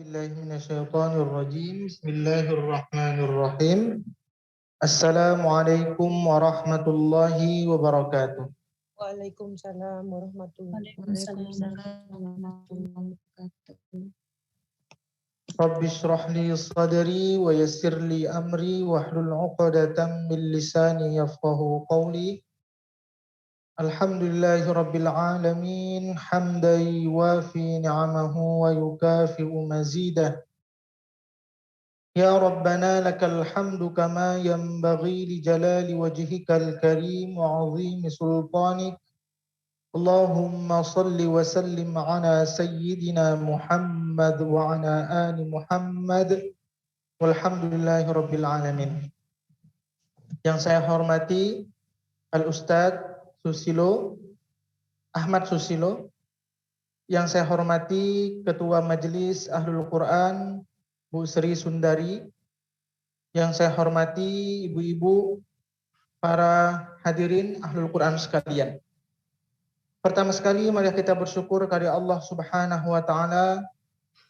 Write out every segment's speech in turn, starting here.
billahi minasyaitonir rajim. Bismillahirrahmanirrahim. Assalamualaikum warahmatullahi wabarakatuh. Waalaikumsalam warahmatullahi wabarakatuh. Rabbi shrah li sadri wa yassir li amri wahlul 'uqdatam min lisani yafqahu qawli. Alhamdulillahi rabbil alamin hamdan yuwafi ni'amahu wa yukafi'u mazidah. Ya Rabbana lakal hamdu kama yanbaghi li jalali wajhikal karim wa 'azimi sultanik. Allahumma salli wa sallim ala sayyidina Muhammad wa ala ali Muhammad walhamdulillahi rabbil alamin. Yang saya hormati Al-Ustadz Susilo, Ahmad Susilo. Yang saya hormati Ketua Majelis Ahlul Quran Bu Sri Sundari. Yang saya hormati ibu-ibu, para hadirin Ahlul Quran sekalian. Pertama sekali mari kita bersyukur kepada Allah Subhanahu wa taala.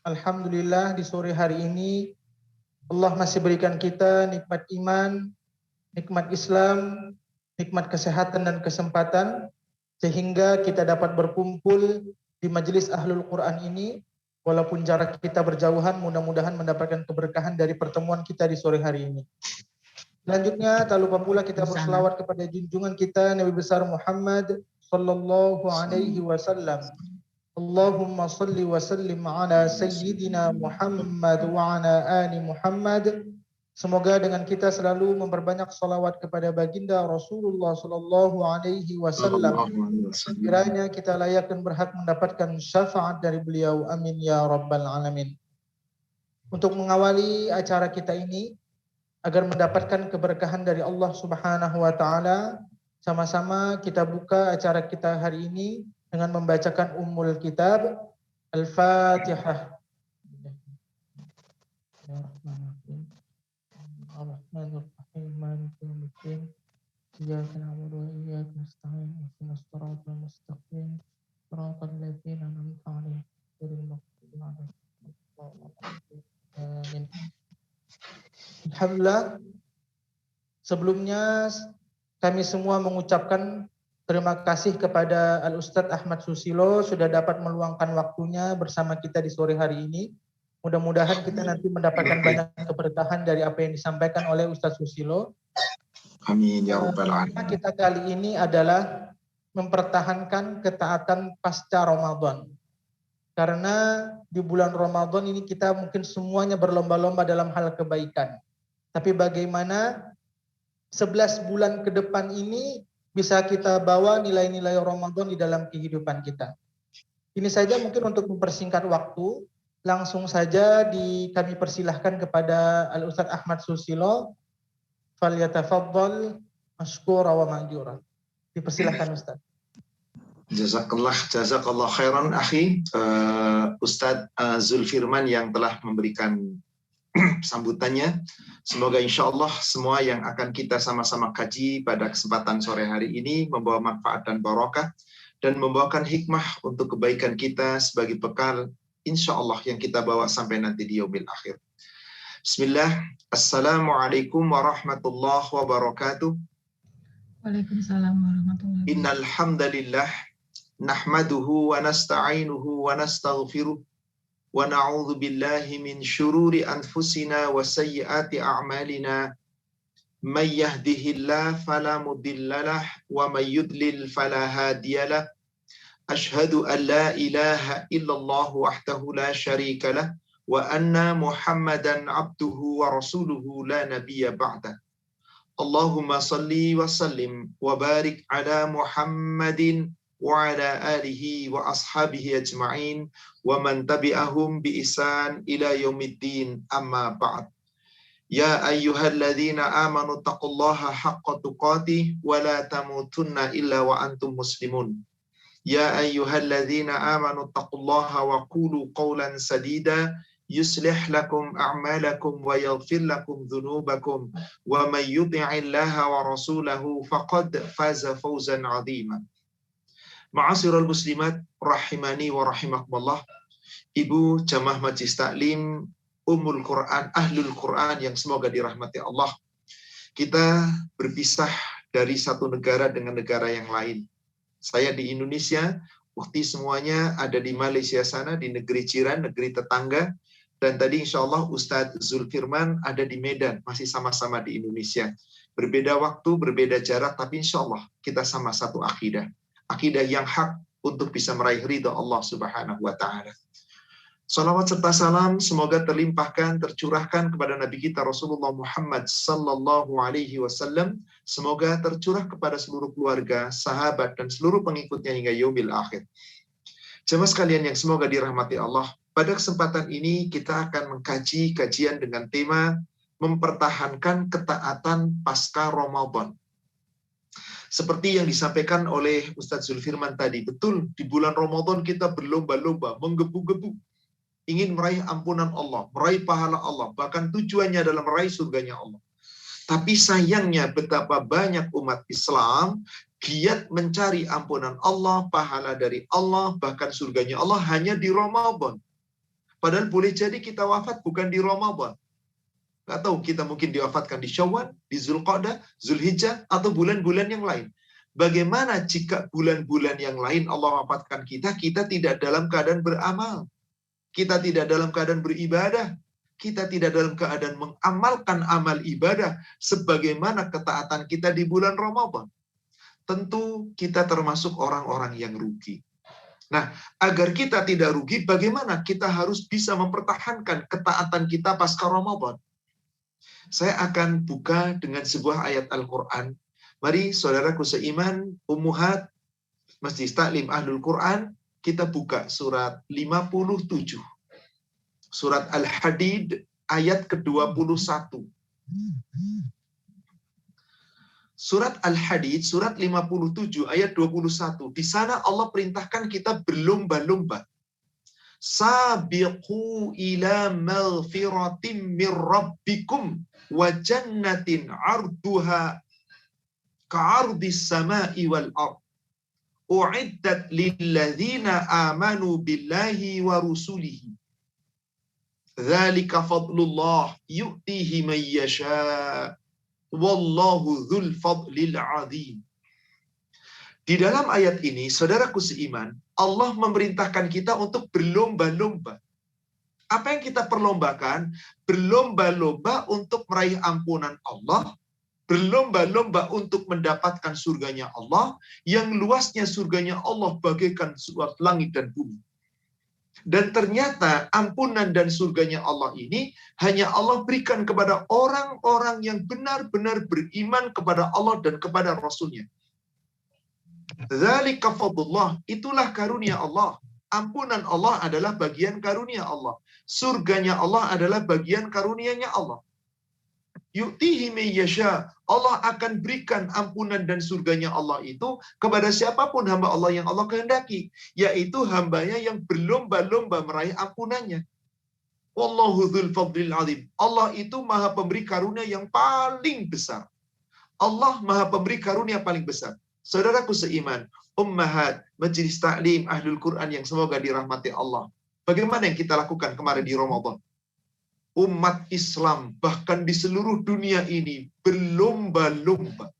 Alhamdulillah di sore hari ini Allah masih berikan kita nikmat iman, nikmat Islam, nikmat kesehatan dan kesempatan sehingga kita dapat berkumpul di majelis Ahlul Quran ini. Walaupun jarak kita berjauhan, mudah-mudahan mendapatkan keberkahan dari pertemuan kita di sore hari ini. Selanjutnya, tak lupa pula kita berselawat kepada junjungan kita Nabi besar Muhammad sallallahu alaihi wasallam. Allahumma salli wa sallim ala sayyidina Muhammad wa ala ali Muhammad. Semoga dengan kita selalu memperbanyak salawat kepada baginda Rasulullah sallallahu alaihi wasallam. Kiranya kita layak dan berhak mendapatkan syafaat dari beliau. Amin ya rabbal alamin. Untuk mengawali acara kita ini agar mendapatkan keberkahan dari Allah Subhanahu wa taala, sama-sama kita buka acara kita hari ini dengan membacakan Ummul Kitab Al-Fatihah. Ar-Rahmanir-Rahim, Maliki yaumiddin. Iyyaka na'budu wa iyyaka nasta'in. Ihdinas siratal mustaqim. Siratal ladzina an'amta 'alaihim ghairil maghdubi 'alaihim waladdallin. Amin. Alhamdulillah. Sebelumnya kami semua mengucapkan terima kasih kepada Al-Ustadz Ahmad Susilo sudah dapat meluangkan waktunya bersama kita di sore hari ini. Mudah-mudahan kita nanti mendapatkan banyak keberkahan dari apa yang disampaikan oleh Ustadz Susilo. Amin ya rabbal alamin. Kita kali ini adalah mempertahankan ketaatan pasca Ramadan. Karena di bulan Ramadan ini kita mungkin semuanya berlomba-lomba dalam hal kebaikan. Tapi bagaimana 11 bulan ke depan ini bisa kita bawa nilai-nilai Ramadan di dalam kehidupan kita. Ini saja mungkin untuk mempersingkat waktu. Langsung saja kami persilahkan kepada Al-Ustadz Ahmad Susilo. Falyatafaddal mashkura wa ma'jura. Dipersilahkan Ustadz. Jazakallah khairan akhi Ustadz Zulfirman yang telah memberikan sambutannya. Semoga insya Allah semua yang akan kita sama-sama kaji pada kesempatan sore hari ini membawa manfaat dan barokah dan membawakan hikmah untuk kebaikan kita sebagai bekal insya Allah yang kita bawa sampai nanti di yaumil akhir. Bismillah. Assalamualaikum warahmatullahi wabarakatuh. Waalaikumsalam warahmatullahi wabarakatuh. Innal hamdalillah nahmaduhu wa nasta'inuhu wa nastaghfiruh wa na'udzu billahi min syururi anfusina wa sayyiati a'malina. May yahdihillahu fala mudhillalah wa may yudlil fala hadiyalah. Ashhadu an la ilaha illallah wahdahu la syarika lah wa anna Muhammadan abduhu wa rasuluhu la nabiyya ba'dah. Allahumma salli wa sallim wa barik ala Muhammadin wa ala alihi wa ashabihi ajma'in wa man tabi'ahum bi ihsan ila yaumiddin, amma ba'd. Ya ayyuhalladzina amanu taqullaha haqqa tuqatih wa la tamutunna illa wa antum muslimun. Ya ayyuhalladzina amanu taqullaha wa qulu qawlan sadida yuslih lakum a'malakum wa yaghfir lakum dhunubakum wa may yuti'illaha wa rasulahu faqad faza fawzan 'azima. Ma'asyiral muslimat rahimani wa rahimakumullah. Ibu jamaah Majelis Taklim Ummul Quran, Ahlul Quran yang semoga dirahmati Allah. Kita berpisah dari satu negara dengan negara yang lain. Saya di Indonesia, ukti semuanya ada di Malaysia sana, di negeri jiran, negeri tetangga. Dan tadi insya Allah Ustadz Zulfirman ada di Medan, masih sama-sama di Indonesia. Berbeda waktu, berbeda jarak, tapi insya Allah kita sama satu akidah. Akidah yang hak untuk bisa meraih ridha Allah Subhanahu wa Ta'ala. Salawat serta salam semoga terlimpahkan, tercurahkan kepada Nabi kita Rasulullah Muhammad sallallahu alaihi wasallam. Semoga tercurah kepada seluruh keluarga, sahabat, dan seluruh pengikutnya hingga yaumil akhir. Jemaah sekalian yang semoga dirahmati Allah, pada kesempatan ini kita akan mengkaji kajian dengan tema mempertahankan ketaatan pasca Ramadan. Seperti yang disampaikan oleh Ustadz Zulfirman tadi, betul di bulan Ramadan kita berlomba-lomba, menggebu-gebu, ingin meraih ampunan Allah, meraih pahala Allah, bahkan tujuannya adalah meraih surganya Allah. Tapi sayangnya betapa banyak umat Islam giat mencari ampunan Allah, pahala dari Allah, bahkan surganya Allah hanya di Ramadan. Padahal boleh jadi kita wafat bukan di Ramadan. Nggak tahu, kita mungkin diwafatkan di Syawal, di Zulqa'dah, Zulhijjah, atau bulan-bulan yang lain. Bagaimana jika bulan-bulan yang lain Allah wafatkan kita, kita tidak dalam keadaan beramal. Kita tidak dalam keadaan beribadah, kita tidak dalam keadaan mengamalkan amal ibadah sebagaimana ketaatan kita di bulan Ramadan. Tentu kita termasuk orang-orang yang rugi. Nah, agar kita tidak rugi, bagaimana kita harus bisa mempertahankan ketaatan kita pasca Ramadan? Saya akan buka dengan sebuah ayat Al-Quran. Mari saudaraku seiman, ummuhat, Majelis Taklim Ahlul Quran, kita buka surat 57. Surat Al-Hadid ayat ke-21. Surat Al-Hadid, surat 57 ayat 21. Di sana Allah perintahkan kita berlomba-lomba. Sabiqu ila maghfiratin mir rabbikum wa jannatin 'arduha ka'ardis sama'i wal ardh. U'iddat lilladzina amanu billahi wa rusulihi. Dzalika fadlullah yu'tihi man yasha. Wallahu dzul fadlil 'adzim. Di dalam ayat ini, saudaraku seiman, Allah memerintahkan kita untuk berlomba-lomba. Apa yang kita perlombakan? Berlomba-lomba untuk meraih ampunan Allah, berlomba-lomba untuk mendapatkan surganya Allah, yang luasnya surganya Allah bagaikan suat langit dan bumi. Dan ternyata ampunan dan surganya Allah ini hanya Allah berikan kepada orang-orang yang benar-benar beriman kepada Allah dan kepada Rasul-Nya. Dzalika fadlullah, itulah karunia Allah. Ampunan Allah adalah bagian karunia Allah. Surganya Allah adalah bagian karunia-Nya Allah. Yu'tihi may yasha. Allah akan berikan ampunan dan surganya Allah itu kepada siapapun hamba Allah yang Allah kehendaki, yaitu hambanya yang berlomba-lomba meraih ampunannya. Wallahu dzul fadlil 'adzim. Allah itu Maha Pemberi karunia yang paling besar. Allah Maha Pemberi karunia paling besar. Saudaraku seiman, ummahat, Majelis Taklim Ahlul Quran yang semoga dirahmati Allah. Bagaimana yang kita lakukan kemarin di Ramadan? Umat Islam bahkan di seluruh dunia ini berlomba-lomba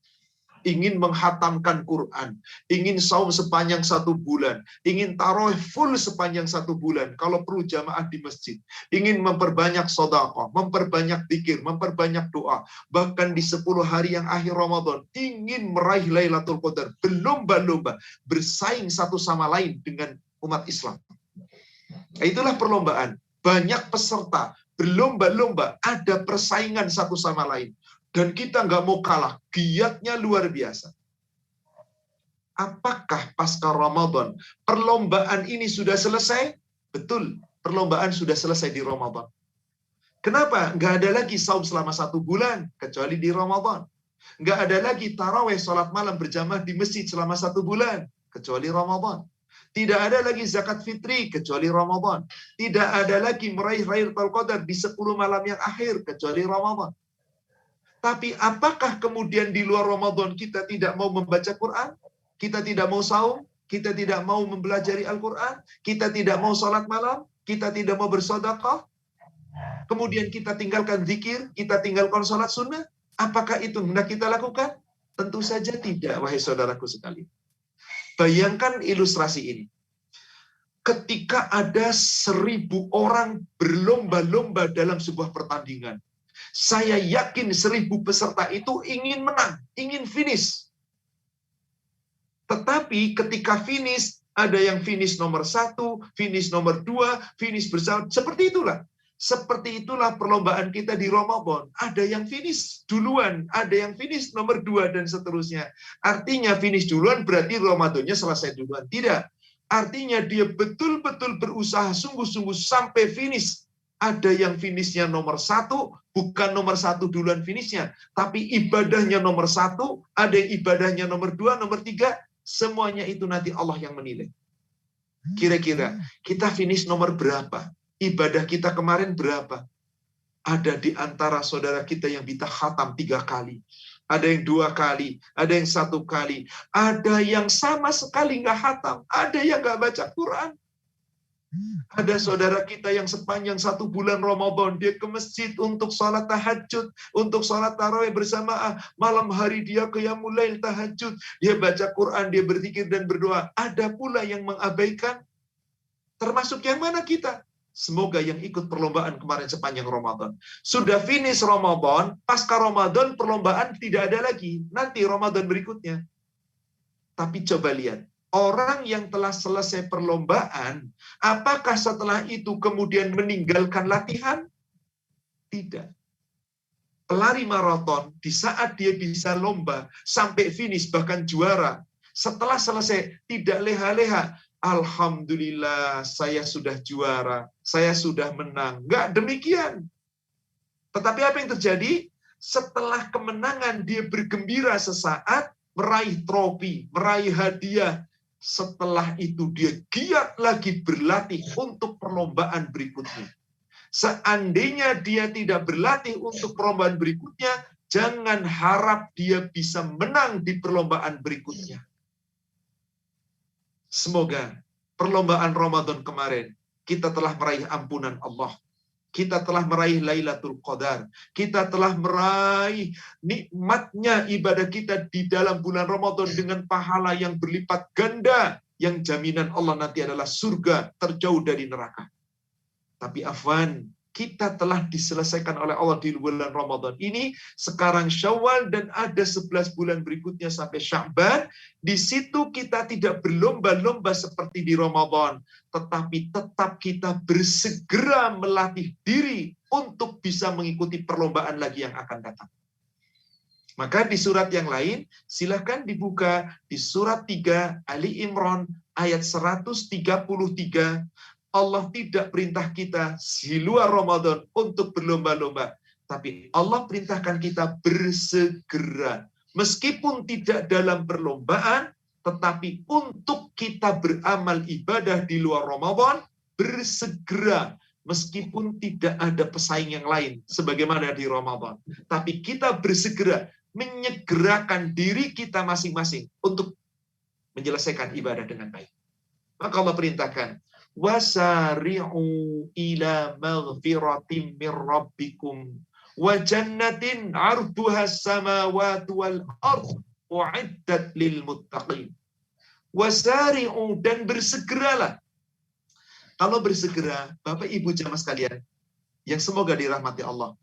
ingin menghatamkan Quran, ingin saum sepanjang 1 bulan, ingin tarawih full sepanjang 1 bulan, kalau perlu jamaah di masjid, ingin memperbanyak sedekah, memperbanyak zikir, memperbanyak doa, bahkan di 10 hari yang akhir Ramadan ingin meraih Lailatul Qadar, berlomba-lomba, bersaing satu sama lain dengan umat Islam. Itulah perlombaan, banyak peserta, berlomba-lomba, ada persaingan satu sama lain. Dan kita nggak mau kalah, giatnya luar biasa. Apakah pasca Ramadan perlombaan ini sudah selesai? Betul, perlombaan sudah selesai di Ramadan. Kenapa? Nggak ada lagi saum selama 1 bulan, kecuali di Ramadan. Nggak ada lagi taraweh salat malam berjamaah di masjid selama 1 bulan, kecuali Ramadan. Tidak ada lagi zakat fitri, kecuali Ramadan. Tidak ada lagi meraih Lailatul Qadar di 10 malam yang akhir, kecuali Ramadan. Tapi apakah kemudian di luar Ramadan kita tidak mau membaca Quran? Kita tidak mau saum? Kita tidak mau mempelajari Al-Quran? Kita tidak mau salat malam? kita tidak mau bersedekah, kemudian kita tinggalkan zikir, kita tinggalkan sholat sunnah, apakah itu hendak kita lakukan? Tentu saja tidak, wahai saudaraku sekalian. Bayangkan ilustrasi ini. Ketika ada 1.000 orang berlomba-lomba dalam sebuah pertandingan, saya yakin 1.000 peserta itu ingin menang, ingin finish. Tetapi ketika finish, ada yang finish nomor 1, finish nomor 2, finish bersama. Seperti itulah. Seperti itulah perlombaan kita di Ramadan. Ada yang finish duluan, ada yang finish nomor 2, dan seterusnya. Artinya finish duluan berarti Ramadannya selesai duluan. Tidak. Artinya dia betul-betul berusaha sungguh-sungguh sampai finish. Ada yang finishnya nomor 1, bukan nomor 1 duluan finishnya, tapi ibadahnya nomor 1, ada yang ibadahnya nomor 2, nomor 3, semuanya itu nanti Allah yang menilai. Kira-kira kita finish nomor berapa? Ibadah kita kemarin berapa? Ada di antara saudara kita yang bisa khatam 3 kali. Ada yang 2 kali, ada yang 1 kali, ada yang sama sekali nggak khatam, ada yang nggak baca Quran. Ada saudara kita yang sepanjang 1 bulan Ramadan, dia ke masjid untuk sholat tahajud, untuk sholat tarawih bersamaan, malam hari dia qiyamul lail tahajud, dia baca Quran, dia berzikir dan berdoa. Ada pula yang mengabaikan. Termasuk yang mana kita? Semoga yang ikut perlombaan kemarin sepanjang Ramadan. Sudah finish Ramadan, pasca Ramadan perlombaan tidak ada lagi. Nanti Ramadan berikutnya. Tapi coba lihat. Orang yang telah selesai perlombaan, apakah setelah itu kemudian meninggalkan latihan? Tidak. Pelari maraton, di saat dia bisa lomba, sampai finish, bahkan juara, setelah selesai, tidak leha-leha. Alhamdulillah, saya sudah juara, saya sudah menang. Enggak demikian. Tetapi apa yang terjadi? Setelah kemenangan, dia bergembira sesaat, meraih trofi, meraih hadiah. Setelah itu dia giat lagi berlatih untuk perlombaan berikutnya. Seandainya dia tidak berlatih untuk perlombaan berikutnya, jangan harap dia bisa menang di perlombaan berikutnya. Semoga perlombaan Ramadan kemarin kita telah meraih ampunan Allah. Kita telah meraih Lailatul Qadar. Kita telah meraih nikmatnya ibadah kita di dalam bulan Ramadan dengan pahala yang berlipat ganda. Yang jaminan Allah nanti adalah surga terjauh dari neraka. Tapi afwan, kita telah diselesaikan oleh Allah di bulan Ramadan ini. Sekarang Syawal dan ada 11 bulan berikutnya sampai Sya'ban. Di situ kita tidak berlomba-lomba seperti di Ramadan. Tetapi tetap kita bersegera melatih diri untuk bisa mengikuti perlombaan lagi yang akan datang. Maka di surat yang lain, silahkan dibuka di surat 3 Ali Imran ayat 133. Allah tidak perintah kita di luar Ramadan untuk berlomba-lomba. Tapi Allah perintahkan kita bersegera. Meskipun tidak dalam perlombaan, tetapi untuk kita beramal ibadah di luar Ramadan, bersegera. Meskipun tidak ada pesaing yang lain, sebagaimana di Ramadan. Tapi kita bersegera, menyegerakan diri kita masing-masing untuk menyelesaikan ibadah dengan baik. Maka Allah perintahkan, wasari'u ila maghfiratin min rabbikum wa jannatin 'arduhas samawati wal ardh u'iddat lil muttaqin. Wasari'u, dan bersegeralah. Kalau bersegera, Bapak Ibu jamaah sekalian, yang semoga dirahmati Allah,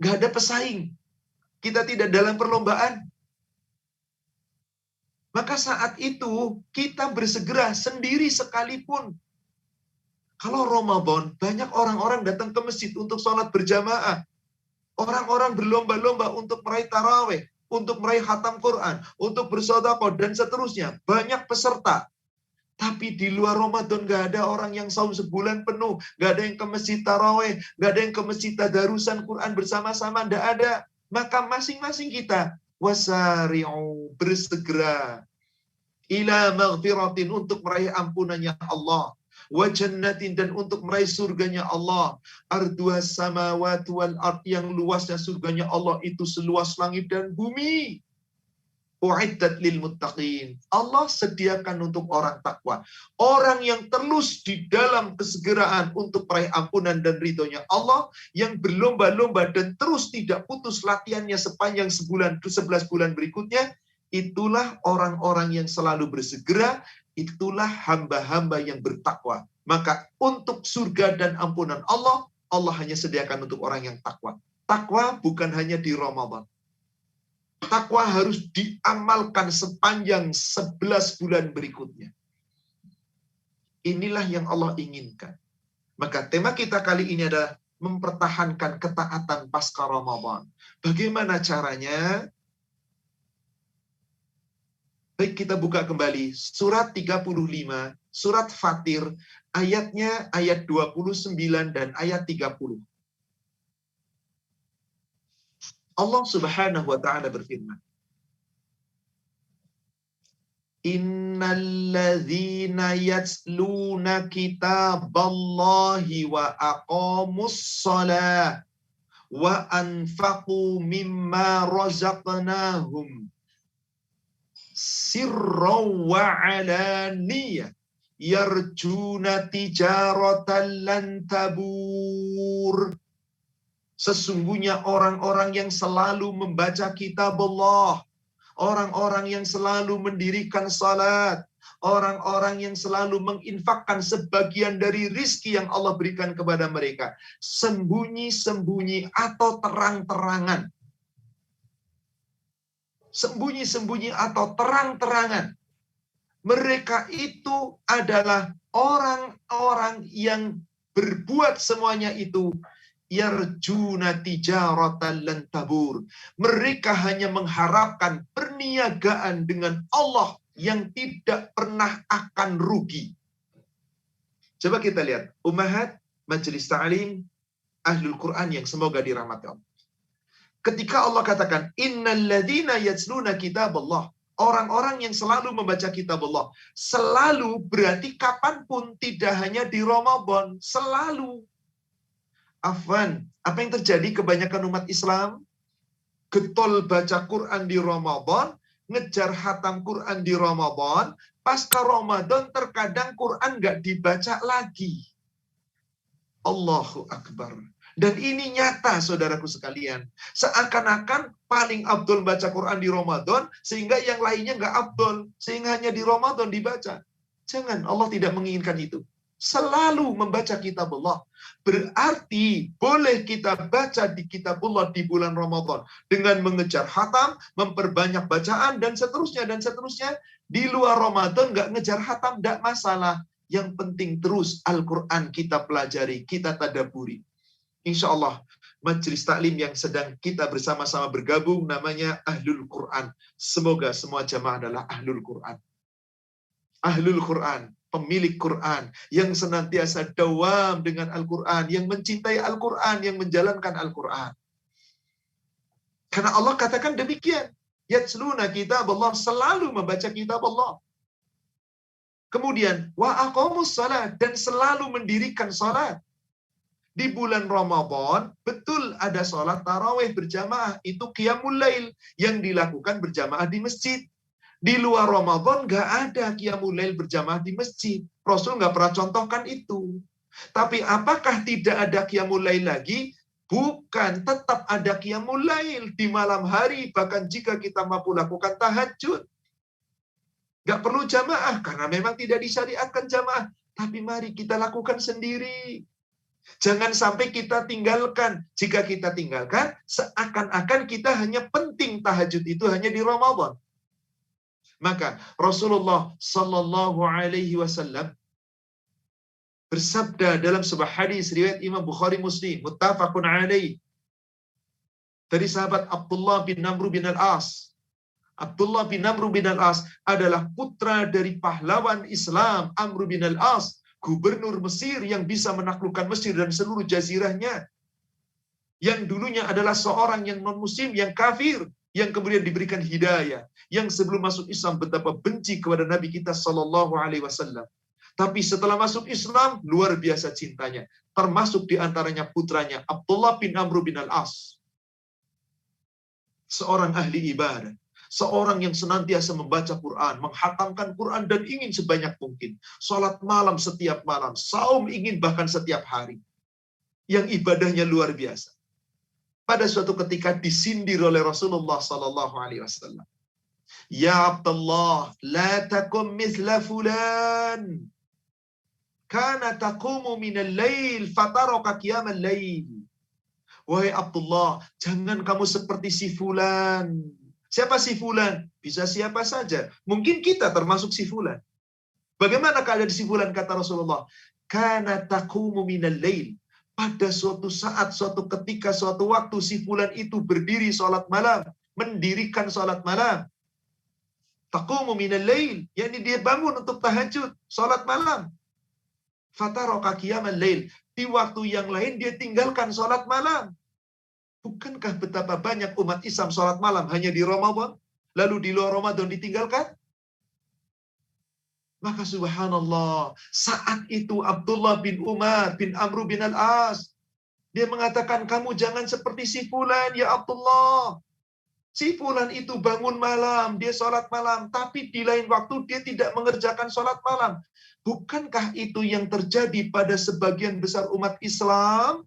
nggak ada pesaing. Kita tidak dalam perlombaan. Maka saat itu kita bersegera sendiri sekalipun. Kalau Ramadan, banyak orang-orang datang ke masjid untuk sholat berjamaah. Orang-orang berlomba-lomba untuk meraih tarawih, untuk meraih khatam Quran, untuk bersedekah, dan seterusnya. Banyak peserta. Tapi di luar Ramadan nggak ada orang yang saum sebulan penuh. Nggak ada yang ke masjid tarawih, nggak ada yang ke masjid tadarusan Quran bersama-sama, nggak ada. Maka masing-masing kita, wasari'u, bersegera. Ila maghfiratin, untuk meraih ampunannya Allah. Wa jannatin, dan untuk meraih surganya Allah. Arduhas samawati wal ard, yang luasnya surganya Allah itu seluas langit dan bumi. U'iddat lil muttaqin. Allah sediakan untuk orang takwa. Orang yang terus di dalam kesegera untuk meraih ampunan dan ridhonya Allah, yang berlomba-lomba dan terus tidak putus latihannya sepanjang 11 bulan berikutnya, itulah orang-orang yang selalu bersegera, itulah hamba-hamba yang bertakwa. Maka untuk surga dan ampunan Allah, Allah hanya sediakan untuk orang yang takwa. Takwa bukan hanya di Ramadan. Takwa harus diamalkan sepanjang 11 bulan berikutnya. Inilah yang Allah inginkan. Maka tema kita kali ini adalah mempertahankan ketaatan pasca Ramadan. Bagaimana caranya? Baik, kita buka kembali surat 35, surat Fatir, ayatnya ayat 29 dan ayat 30. Allah Subhanahu wa taala berfirman, Innalladzina yatsluna kitaballahi wa aqamus shalah wa anfaqu mimma razaqnahum sirran wa alaniyah yarjuna tijaratan lan tabur. Sesungguhnya orang-orang yang selalu membaca kitab Allah, orang-orang yang selalu mendirikan salat, orang-orang yang selalu menginfakkan sebagian dari rizki yang Allah berikan kepada mereka, sembunyi-sembunyi atau terang-terangan. Sembunyi-sembunyi atau terang-terangan. Mereka itu adalah orang-orang yang berbuat semuanya itu yarjuna tijaratan lan tabur. Mereka hanya mengharapkan perniagaan dengan Allah yang tidak pernah akan rugi. Coba kita lihat ummahat majelis ta'lim ahlul Quran yang semoga dirahmati Allah. Ketika Allah katakan innalladzina yatsluna kitaballah, orang-orang yang selalu membaca kitab Allah, selalu berarti kapanpun, tidak hanya di Ramadan, selalu. Afwan, apa yang terjadi kebanyakan umat Islam? Getol baca Quran di Ramadan, ngejar hatam Quran di Ramadan, pasca Ramadan terkadang Quran nggak dibaca lagi. Allahu Akbar. Dan ini nyata, saudaraku sekalian. Seakan-akan paling abdul baca Quran di Ramadan, sehingga yang lainnya nggak abdul, sehingga hanya di Ramadan dibaca. Jangan, Allah tidak menginginkan itu. Selalu membaca kitab Allah. Berarti boleh kita baca di kitab Allah di bulan Ramadan dengan mengejar hatam, memperbanyak bacaan, dan seterusnya, dan seterusnya. Di luar Ramadan nggak ngejar hatam, nggak masalah. Yang penting terus Al-Quran kita pelajari, kita tadaburi. Insya Allah, majelis taklim yang sedang kita bersama-sama bergabung namanya Ahlul Quran. Semoga semua jamaah adalah Ahlul Quran. Ahlul Quran, pemilik Quran, yang senantiasa dawam dengan Al-Quran, yang mencintai Al-Quran, yang menjalankan Al-Quran. Karena Allah katakan demikian. Yatsluna kitab Allah, selalu membaca kitab Allah. Kemudian, wa aqamus salat, dan selalu mendirikan salat. Di bulan Ramadan, betul ada sholat tarawih berjamaah, itu qiyamul lail yang dilakukan berjamaah di masjid. Di luar Ramadan nggak ada qiyamul lail berjamaah di masjid. Rasul nggak pernah contohkan itu. Tapi apakah tidak ada qiyamul lail lagi? Bukan, tetap ada qiyamul lail di malam hari, bahkan jika kita mampu lakukan tahajud. Nggak perlu jamaah, karena memang tidak disyariatkan jamaah. Tapi mari kita lakukan sendiri. Jangan sampai kita tinggalkan. Jika kita tinggalkan, seakan-akan kita hanya penting tahajud itu hanya di Ramadan. Maka Rasulullah Sallallahu Alaihi Wasallam bersabda dalam sebuah hadis riwayat Imam Bukhari Muslim, muttafaqun alaih, dari sahabat Abdullah bin Amr bin Al-As. Abdullah bin Amr bin Al-As adalah putra dari pahlawan Islam Amr bin Al-As, gubernur Mesir yang bisa menaklukkan Mesir dan seluruh jazirahnya. Yang dulunya adalah seorang yang non-muslim, yang kafir, yang kemudian diberikan hidayah. Yang sebelum masuk Islam betapa benci kepada Nabi kita Sallallahu Alaihi Wasallam. Tapi setelah masuk Islam, luar biasa cintanya. Termasuk diantaranya putranya Abdullah bin Amr bin Al-As. Seorang ahli ibadah. Seorang yang senantiasa membaca Quran, menghatamkan Quran dan ingin sebanyak mungkin. Salat malam setiap malam, saum ingin bahkan setiap hari. Yang ibadahnya luar biasa. Pada suatu ketika disindir oleh Rasulullah sallallahu alaihi wasallam. Ya Abdullah, la takum mithla fulan. Kana taqumu minal lail fataraka qiyamal lail. Wahai Abdullah, jangan kamu seperti si fulan. Siapa si fulan? Bisa siapa saja. Mungkin kita termasuk si fulan. Bagaimana keadaan si fulan, kata Rasulullah? Kana taqumu minal lail. Pada suatu saat, suatu ketika, suatu waktu si fulan itu berdiri sholat malam, mendirikan sholat malam. Taqumu minal lail, yakni dia bangun untuk tahajud, sholat malam. Fataraka qiyamal lail. Di waktu yang lain dia tinggalkan sholat malam. Bukankah betapa banyak umat Islam sholat malam hanya di Ramadan, lalu di luar Ramadan ditinggalkan? Maka subhanallah, saat itu Abdullah bin Umar bin Amr bin Al-As, dia mengatakan, kamu jangan seperti si fulan ya Abdullah. Si fulan itu bangun malam, dia sholat malam, tapi di lain waktu dia tidak mengerjakan sholat malam. Bukankah itu yang terjadi pada sebagian besar umat Islam?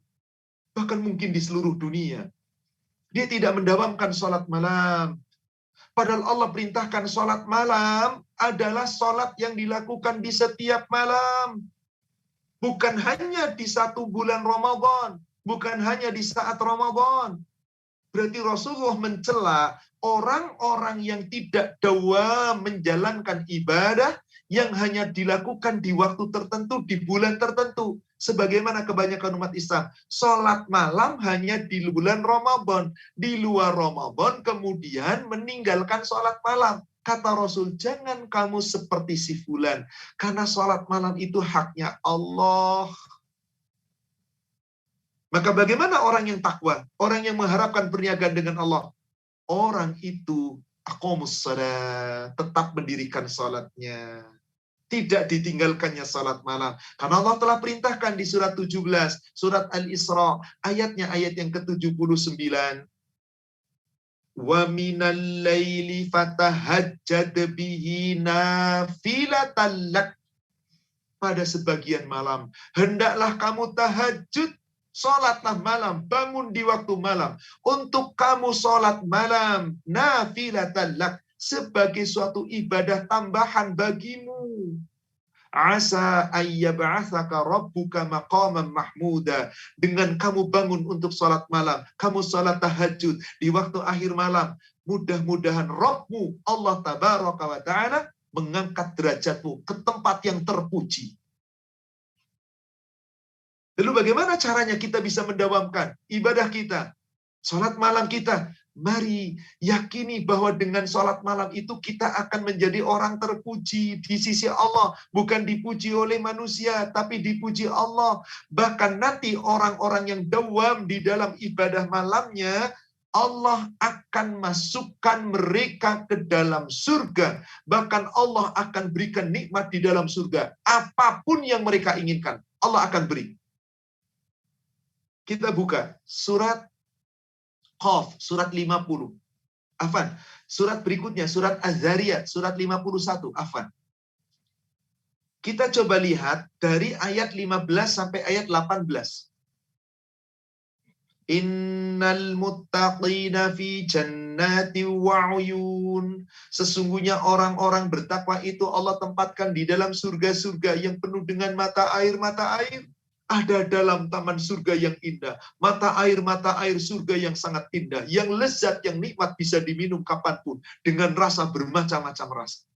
Bahkan mungkin di seluruh dunia. Dia tidak mendawamkan sholat malam. Padahal Allah perintahkan sholat malam adalah sholat yang dilakukan di setiap malam. Bukan hanya di satu bulan Ramadan. Bukan hanya di saat Ramadan. Berarti Rasulullah mencela orang-orang yang tidak dawam menjalankan ibadah yang hanya dilakukan di waktu tertentu, di bulan tertentu. Sebagaimana kebanyakan umat Islam. Sholat malam hanya di bulan Ramadan. Di luar Ramadan kemudian meninggalkan sholat malam. Kata Rasul, jangan kamu seperti si fulan. Karena sholat malam itu haknya Allah. Maka bagaimana orang yang takwa? Orang yang mengharapkan perniagaan dengan Allah? Orang itu aqamus shalah, tetap mendirikan salatnya. Tidak ditinggalkannya salat malam. Karena Allah telah perintahkan di surat 17, surat Al-Isra, ayatnya ayat yang ke-79. Wa minal laili fatahajjad bihi nafilatan lak. Pada sebagian malam, hendaklah kamu tahajud. Sholatlah malam, bangun di waktu malam. Untuk kamu sholat malam, nafilatan lak, sebagai suatu ibadah tambahan bagimu. Asa ayyab'atsaka rabbuka maqaman mahmuda. Dengan kamu bangun untuk sholat malam, kamu sholat tahajud di waktu akhir malam, mudah-mudahan Rabbmu, Allah tabaraka wa ta'ala, mengangkat derajatmu ke tempat yang terpuji. Lalu bagaimana caranya kita bisa mendawamkan ibadah kita, sholat malam kita? Mari yakini bahwa dengan sholat malam itu kita akan menjadi orang terpuji di sisi Allah. Bukan dipuji oleh manusia, tapi dipuji Allah. Bahkan nanti orang-orang yang dawam di dalam ibadah malamnya, Allah akan masukkan mereka ke dalam surga. Bahkan Allah akan berikan nikmat di dalam surga. Apapun yang mereka inginkan, Allah akan beri. Kita buka surat Qaf, surat 50. Afan, surat berikutnya, surat Az-Zariyat, surat 51. Afan. Kita coba lihat dari ayat 15 sampai ayat 18. Innal muttaqina fi jannati wa uyun. Sesungguhnya orang-orang bertakwa itu Allah tempatkan di dalam surga-surga yang penuh dengan mata air. Ada dalam taman surga yang indah. Mata air surga yang sangat indah. Yang lezat, yang nikmat bisa diminum kapanpun. Dengan rasa bermacam-macam rasa.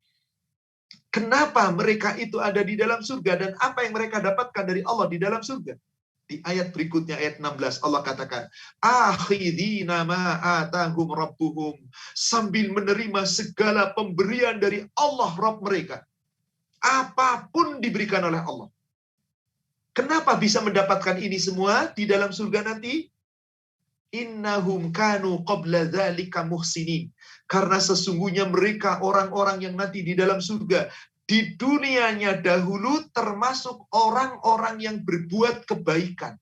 Kenapa mereka itu ada di dalam surga? Dan apa yang mereka dapatkan dari Allah di dalam surga? Di ayat berikutnya, ayat 16, Allah katakan, akhidina ma atahum rabbuhum. Sambil menerima segala pemberian dari Allah Rabb mereka. Apapun diberikan oleh Allah. Kenapa bisa mendapatkan ini semua di dalam surga nanti? Innahum kanu qabla dzalika muhsinin. Karena sesungguhnya mereka orang-orang yang nanti di dalam surga di dunianya dahulu termasuk orang-orang yang berbuat kebaikan.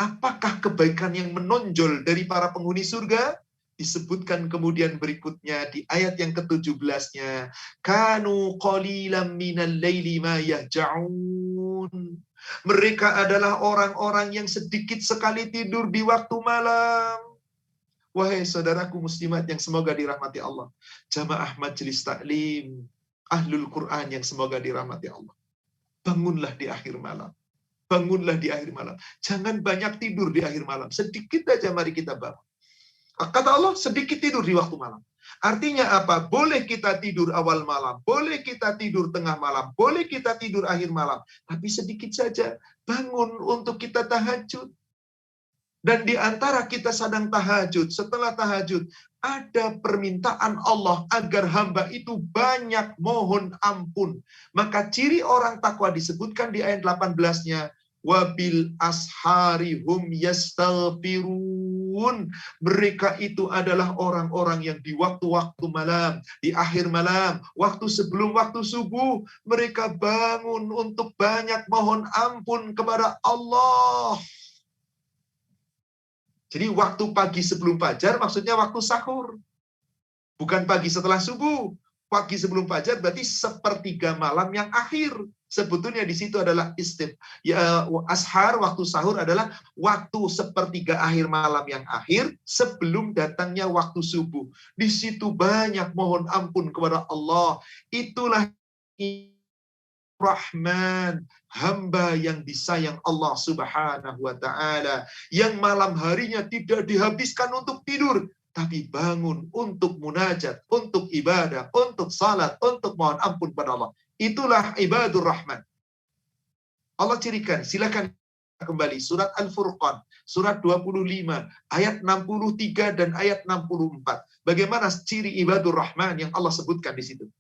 Apakah kebaikan yang menonjol dari para penghuni surga? Disebutkan kemudian berikutnya di ayat yang ke-17-nya, kanu qalilan minal laili ma yahja'un. Mereka adalah orang-orang yang sedikit sekali tidur di waktu malam. Wahai saudaraku muslimat yang semoga dirahmati Allah, jamaah majelis taklim, ahlul Quran yang semoga dirahmati Allah. Bangunlah di akhir malam. Bangunlah di akhir malam. Jangan banyak tidur di akhir malam. Sedikit aja mari kita bangun. Kata Allah, sedikit tidur di waktu malam. Artinya apa? Boleh kita tidur awal malam, boleh kita tidur tengah malam, boleh kita tidur akhir malam. Tapi sedikit saja. Bangun untuk kita tahajud. Dan di antara kita sedang tahajud, setelah tahajud, ada permintaan Allah agar hamba itu banyak mohon ampun. Maka ciri orang takwa disebutkan di ayat 18-nya, wabil ashari hum yastaghfirun. Mereka itu adalah orang-orang yang di waktu-waktu malam, di akhir malam, waktu sebelum waktu subuh, mereka bangun untuk banyak mohon ampun kepada Allah. Jadi waktu pagi sebelum fajar maksudnya waktu sahur. Bukan pagi setelah subuh. Pagi sebelum fajar berarti sepertiga malam yang akhir. Sebetulnya di situ adalah ashar, waktu sahur adalah waktu sepertiga akhir malam yang akhir sebelum datangnya waktu subuh. Di situ banyak mohon ampun kepada Allah. Itulah Rahman, hamba yang disayang Allah Subhanahu wa taala, yang malam harinya tidak dihabiskan untuk tidur, tapi bangun untuk munajat, untuk ibadah, untuk salat, untuk mohon ampun pada Allah. Itulah ibadur Rahman. Allah cirikan, silakan kembali surat Al-Furqan, surat 25, ayat 63 dan ayat 64. Bagaimana ciri ibadur Rahman yang Allah sebutkan di situ?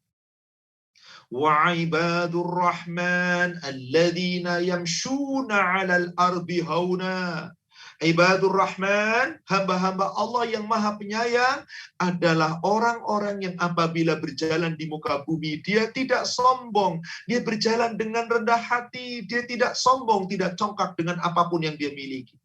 Wa ibadur rahman alladzina yamshuna 'alal ardi hauna. Ibadur rahman, hamba-hamba Allah yang maha penyayang, adalah orang-orang yang apabila berjalan di muka bumi, dia tidak sombong, dia berjalan dengan rendah hati, dia tidak sombong, tidak congkak dengan apapun yang dia miliki.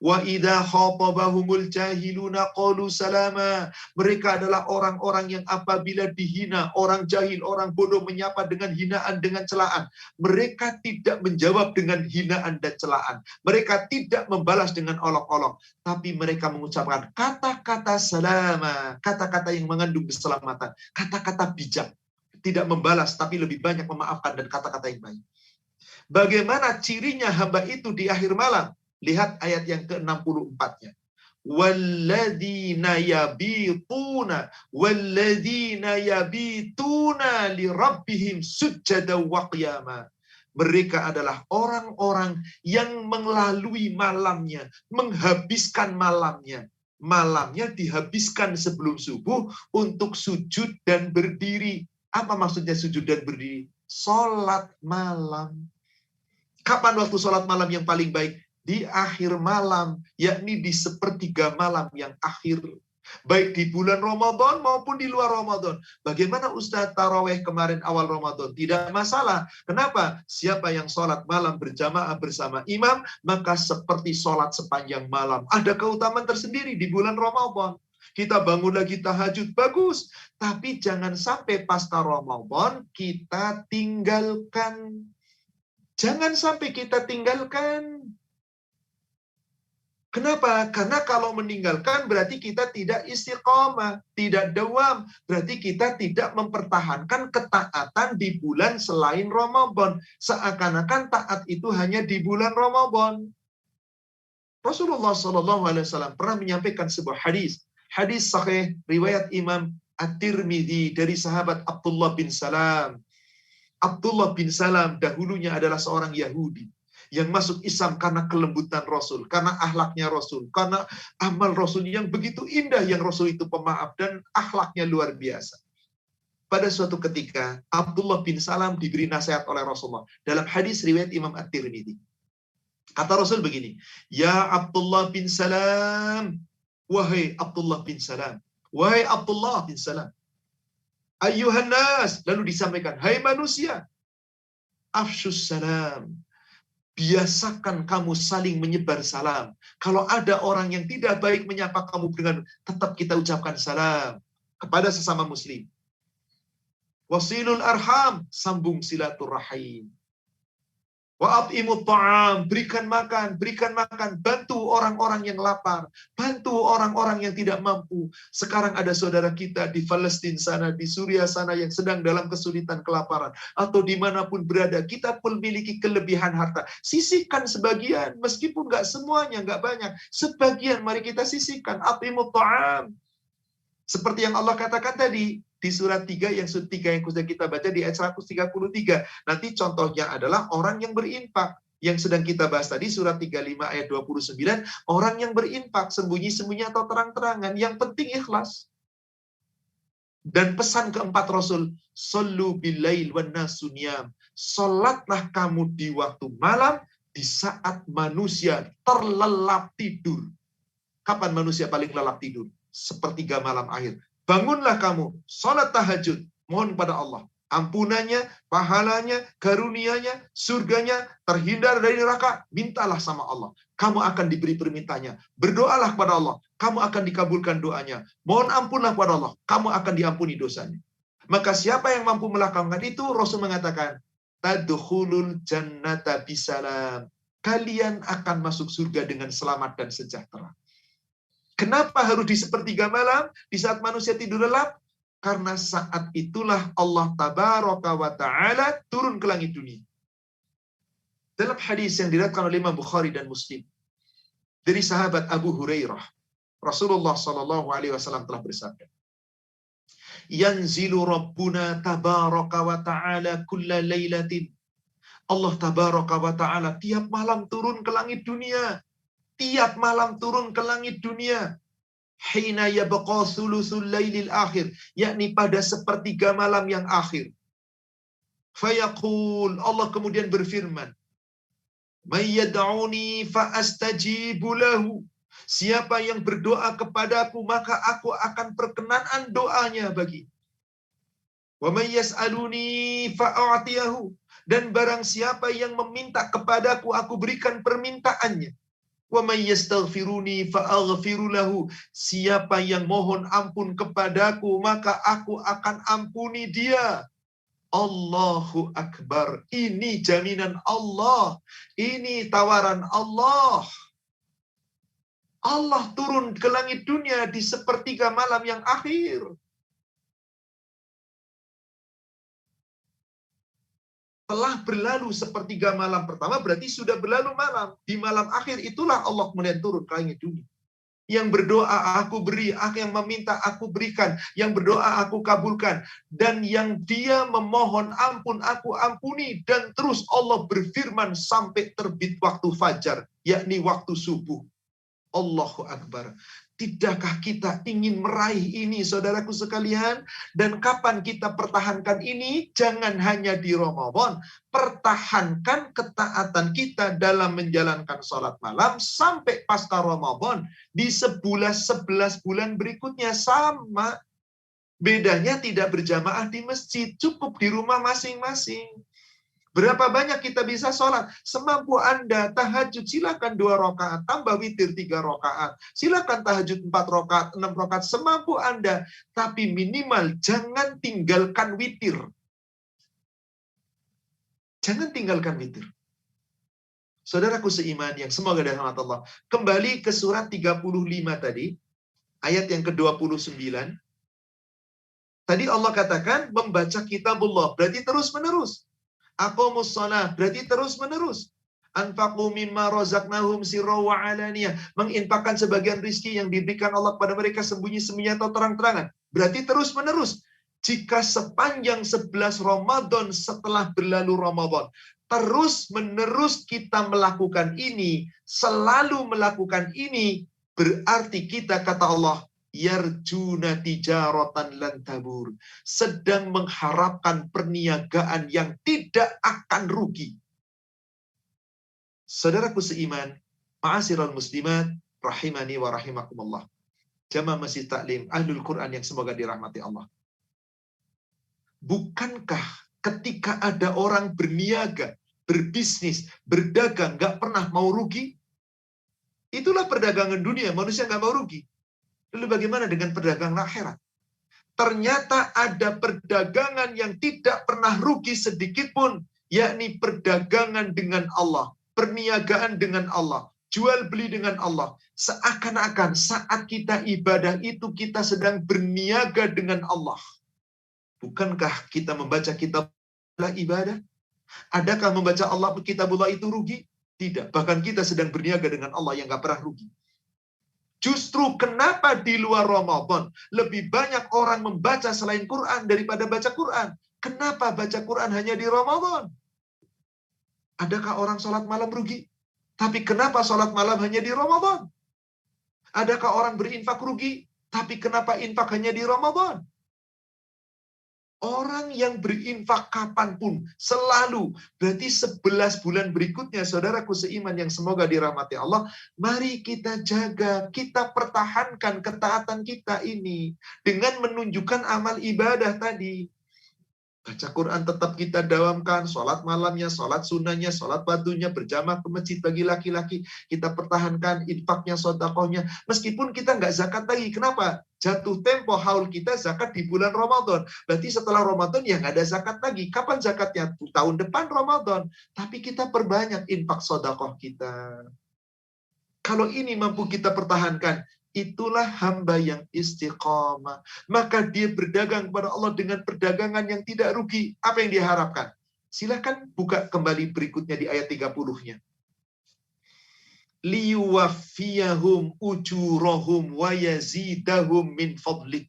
Wa idza khatabahumul jahiluna qalu salama. Mereka adalah orang-orang yang apabila dihina, orang jahil, orang bodoh menyapa dengan hinaan, dengan celaan, mereka tidak menjawab dengan hinaan dan celaan. Mereka tidak membalas dengan olok-olok, tapi mereka mengucapkan kata-kata salama, kata-kata yang mengandung keselamatan, kata-kata bijak. Tidak membalas, tapi lebih banyak memaafkan dan kata-kata yang baik. Bagaimana cirinya hamba itu di akhir malam? Lihat ayat yang ke-64-nya. Walladzina yabituna li rabbihim sujjadan wa qiyama. Mereka adalah orang-orang yang melalui malamnya, menghabiskan malamnya. Malamnya dihabiskan sebelum subuh untuk sujud dan berdiri. Apa maksudnya sujud dan berdiri? Salat malam. Kapan waktu salat malam yang paling baik? Di akhir malam, yakni di sepertiga malam yang akhir. Baik di bulan Ramadan maupun di luar Ramadan. Bagaimana Ustaz tarawih kemarin awal Ramadan? Tidak masalah. Kenapa? Siapa yang sholat malam berjamaah bersama imam, maka seperti sholat sepanjang malam. Ada keutamaan tersendiri di bulan Ramadan. Kita bangun lagi tahajud, bagus. Tapi jangan sampai pasca Ramadan kita tinggalkan. Jangan sampai kita tinggalkan. Kenapa? Karena kalau meninggalkan berarti kita tidak istiqomah, tidak dawam. Berarti kita tidak mempertahankan ketaatan di bulan selain Ramadan. Seakan-akan taat itu hanya di bulan Ramadan. Rasulullah SAW pernah menyampaikan sebuah hadis. Hadis sahih riwayat Imam At-Tirmidzi dari sahabat Abdullah bin Salam. Abdullah bin Salam dahulunya adalah seorang Yahudi yang masuk Islam karena kelembutan Rasul, karena akhlaknya Rasul, karena amal Rasul yang begitu indah, yang Rasul itu pemaaf dan akhlaknya luar biasa. Pada suatu ketika, Abdullah bin Salam diberi nasihat oleh Rasulullah. Dalam hadis riwayat Imam At-Tirmidzi. Kata Rasul begini, Ya Abdullah bin Salam, wahai Abdullah bin Salam, wahai Abdullah bin Salam, ayyuhan nas, lalu disampaikan, hai manusia, afshus salam, biasakan kamu saling menyebar salam. Kalau ada orang yang tidak baik menyapa kamu dengan, tetap kita ucapkan salam kepada sesama muslim. Wasilul arham, sambung silaturahim. Wa'at'imut ta'am, berikan makan, bantu orang-orang yang lapar, bantu orang-orang yang tidak mampu. Sekarang ada saudara kita di Palestina sana, di Suriah sana yang sedang dalam kesulitan kelaparan, atau dimanapun berada, kita pun memiliki kelebihan harta. Sisihkan sebagian, meskipun nggak semuanya, nggak banyak. Sebagian mari kita sisihkan. At'imut ta'am. Seperti yang Allah katakan tadi, di surat 3 yang sudah kita baca di ayat 133. Nanti contohnya adalah orang yang berinfak. Yang sedang kita bahas tadi surat 35 ayat 29, orang yang berinfak sembunyi-sembunyi atau terang-terangan, yang penting ikhlas. Dan pesan keempat Rasul, sallu bilail wan nasu niyam. Salatlah kamu di waktu malam, di saat manusia terlelap tidur. Kapan manusia paling lelap tidur? Sepertiga malam akhir. Bangunlah kamu, salat tahajud, mohon pada Allah ampunannya, pahalanya, karunianya, surganya, terhindar dari neraka, mintalah sama Allah. Kamu akan diberi permintaannya. Berdoalah kepada Allah, kamu akan dikabulkan doanya. Mohon ampunlah kepada Allah, kamu akan diampuni dosanya. Maka siapa yang mampu melakukan itu, Rasul mengatakan, tadkhulul jannata bisalam. Kalian akan masuk surga dengan selamat dan sejahtera. Kenapa harus di sepertiga malam, di saat manusia tidur lelap? Karena saat itulah Allah tabaraka wa ta'ala turun ke langit dunia. Dalam hadis yang diriwayatkan oleh Imam Bukhari dan Muslim, dari sahabat Abu Hurairah, Rasulullah SAW telah bersabda, Yanzilu Rabbuna tabaraka wa ta'ala kulla laylatin. Allah tabaraka wa ta'ala tiap malam turun ke langit dunia. Tiap malam turun ke langit dunia. Hina yabqa thuluthul lailil akhir, yakni pada sepertiga malam yang akhir. Fayaqul, Allah kemudian berfirman, may yad'uni fa astajibu lahu. Siapa yang berdoa kepadaku, maka aku akan perkenan doanya bagi. Wa may yas'aluni fa a'tiyahu. Dan barang siapa yang meminta kepadaku, aku berikan permintaannya. Wa may yastaghfiruni fa aghfiru lahu. Siapa yang mohon ampun kepadaku, maka aku akan ampuni dia. Allahu Akbar. Ini jaminan Allah. Ini tawaran Allah. Allah turun ke langit dunia di sepertiga malam yang akhir. Telah berlalu sepertiga malam pertama, berarti sudah berlalu malam. Di malam akhir itulah Allah kemudian turun ke langit dunia. Yang berdoa aku beri, yang meminta aku berikan, yang berdoa aku kabulkan, dan yang dia memohon ampun aku ampuni. Dan terus Allah berfirman sampai terbit waktu fajar, yakni waktu subuh. Allahu Akbar. Tidakkah kita ingin meraih ini, saudaraku sekalian? Dan kapan kita pertahankan ini? Jangan hanya di Ramadan. Pertahankan ketaatan kita dalam menjalankan sholat malam sampai pasca Ramadan. Di 11 bulan berikutnya sama. Bedanya tidak berjamaah di masjid, cukup di rumah masing-masing. Berapa banyak kita bisa sholat? Semampu Anda. Tahajud silakan 2 rakaat, tambah witir 3 rakaat. Silakan tahajud 4 rakaat, 6 rakaat, semampu Anda. Tapi minimal jangan tinggalkan witir. Jangan tinggalkan witir. Saudaraku seiman yang semoga dirahmati Allah. Kembali ke surat 35 tadi, ayat yang ke-29. Tadi Allah katakan membaca kitabullah, berarti terus-menerus. Aqomus shalah, berarti terus-menerus. Anfaqu mimma razaqnahum sirra wa alaniyah. Menginfakkan sebagian rizki yang diberikan Allah kepada mereka sembunyi-sembunyi atau terang-terangan. Berarti terus-menerus. Jika sepanjang 11 Ramadan setelah berlalu Ramadan, terus-menerus kita melakukan ini, selalu melakukan ini, berarti kita, kata Allah, yarjuna tijaratan lan tabur, sedang mengharapkan perniagaan yang tidak akan rugi. Saudaraku seiman, ma'asyiral muslimat rahimani wa rahimakumullah. Jamaah Masjid Taklim Ahlul Quran yang semoga dirahmati Allah. Bukankah ketika ada orang berniaga berbisnis, berdagang, nggak pernah mau rugi. Itulah perdagangan dunia, manusia nggak mau rugi. Lalu bagaimana dengan perdagangan akhirat? Ternyata ada perdagangan yang tidak pernah rugi sedikit pun, yakni perdagangan dengan Allah, perniagaan dengan Allah, jual beli dengan Allah. Seakan-akan saat kita ibadah itu kita sedang berniaga dengan Allah. Bukankah kita membaca kitabullah ibadah? Adakah membaca Allah kitabullah itu rugi? Tidak. Bahkan kita sedang berniaga dengan Allah yang gak pernah rugi. Justru kenapa di luar Ramadan lebih banyak orang membaca selain Quran daripada baca Quran? Kenapa baca Quran hanya di Ramadan? Adakah orang sholat malam rugi? Tapi kenapa sholat malam hanya di Ramadan? Adakah orang berinfak rugi? Tapi kenapa infak hanya di Ramadan? Orang yang berinfak kapanpun, selalu, berarti 11 bulan berikutnya, saudaraku seiman yang semoga dirahmati Allah, mari kita jaga, kita pertahankan ketaatan kita ini, dengan menunjukkan amal ibadah tadi. Baca Quran tetap kita dawamkan, sholat malamnya, sholat sunnahnya, sholat fardunya, berjamaah ke masjid bagi laki-laki, kita pertahankan infaknya, sedekahnya, meskipun kita nggak zakat lagi. Kenapa? Jatuh tempo haul kita zakat di bulan Ramadan. Berarti setelah Ramadan ya nggak ada zakat lagi. Kapan zakatnya? Tahun depan Ramadan. Tapi kita perbanyak infak sedekah kita. Kalau ini mampu kita pertahankan, itulah hamba yang istiqamah. Maka dia berdagang kepada Allah dengan perdagangan yang tidak rugi. Apa yang dia harapkan? Silahkan buka kembali berikutnya di ayat 30-nya. Liyuwaffiyahum ujurahum wa yazidahum min fadlik.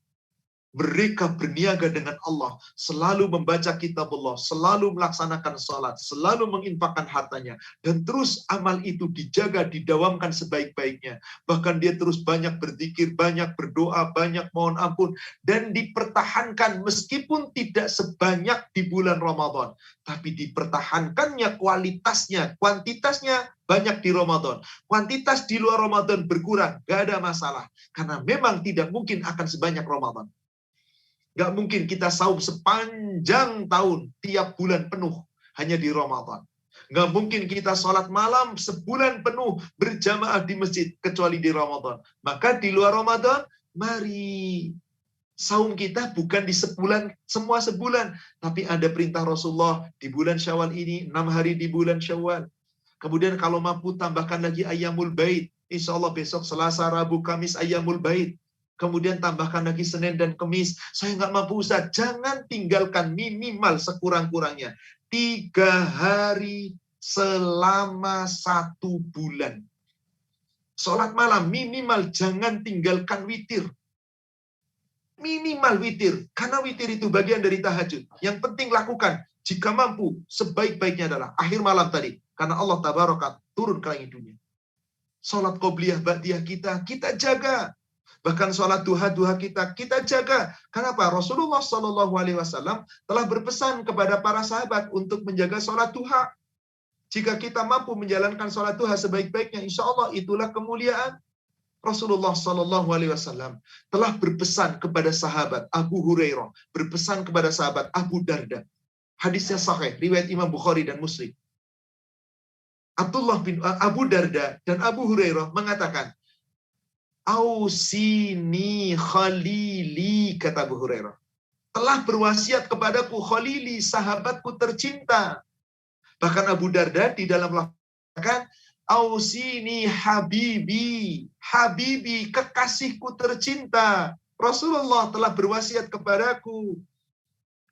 Mereka berniaga dengan Allah, selalu membaca kitab Allah, selalu melaksanakan salat, selalu menginfakkan hartanya, dan terus amal itu dijaga, didawamkan sebaik-baiknya. Bahkan dia terus banyak berzikir, banyak berdoa, banyak mohon ampun, dan dipertahankan meskipun tidak sebanyak di bulan Ramadan, tapi dipertahankannya kualitasnya, kuantitasnya banyak di Ramadan. Kuantitas di luar Ramadan berkurang, gak ada masalah, karena memang tidak mungkin akan sebanyak Ramadan. Gak mungkin kita saum sepanjang tahun, tiap bulan penuh, hanya di Ramadan. Gak mungkin kita sholat malam sebulan penuh berjamaah di masjid, kecuali di Ramadan. Maka di luar Ramadan, mari saum kita bukan di sebulan, semua sebulan. Tapi ada perintah Rasulullah, di bulan Syawal ini, 6 hari di bulan Syawal. Kemudian kalau mampu tambahkan lagi Ayyamul Bait. Insya Allah besok Selasa, Rabu, Kamis Ayyamul Bait. Kemudian tambahkan lagi Senin dan Kamis. Saya nggak mampu Ustaz. Jangan tinggalkan minimal sekurang-kurangnya 3 hari selama 1 bulan. Sholat malam minimal jangan tinggalkan witir. Minimal witir. Karena witir itu bagian dari tahajud. Yang penting lakukan. Jika mampu, sebaik-baiknya adalah akhir malam tadi. Karena Allah tabaraka turun ke langit dunia. Sholat qobliyah ba'diyah kita jaga. Bahkan sholat duha kita jaga. Kenapa? Rasulullah SAW telah berpesan kepada para sahabat untuk menjaga sholat duha. Jika kita mampu menjalankan sholat duha sebaik-baiknya, insya Allah itulah kemuliaan. Rasulullah SAW telah berpesan kepada sahabat Abu Hurairah, berpesan kepada sahabat Abu Darda. Hadisnya sahih, riwayat Imam Bukhari dan Muslim. Abdullah bin Abu Darda dan Abu Hurairah mengatakan, Ausini khalili, kata Abu Hurairah. Telah berwasiat kepadaku khalili, sahabatku tercinta. Bahkan Abu Darda di dalam mengatakan, Ausini habibi, habibi, kekasihku tercinta. Rasulullah telah berwasiat kepadaku.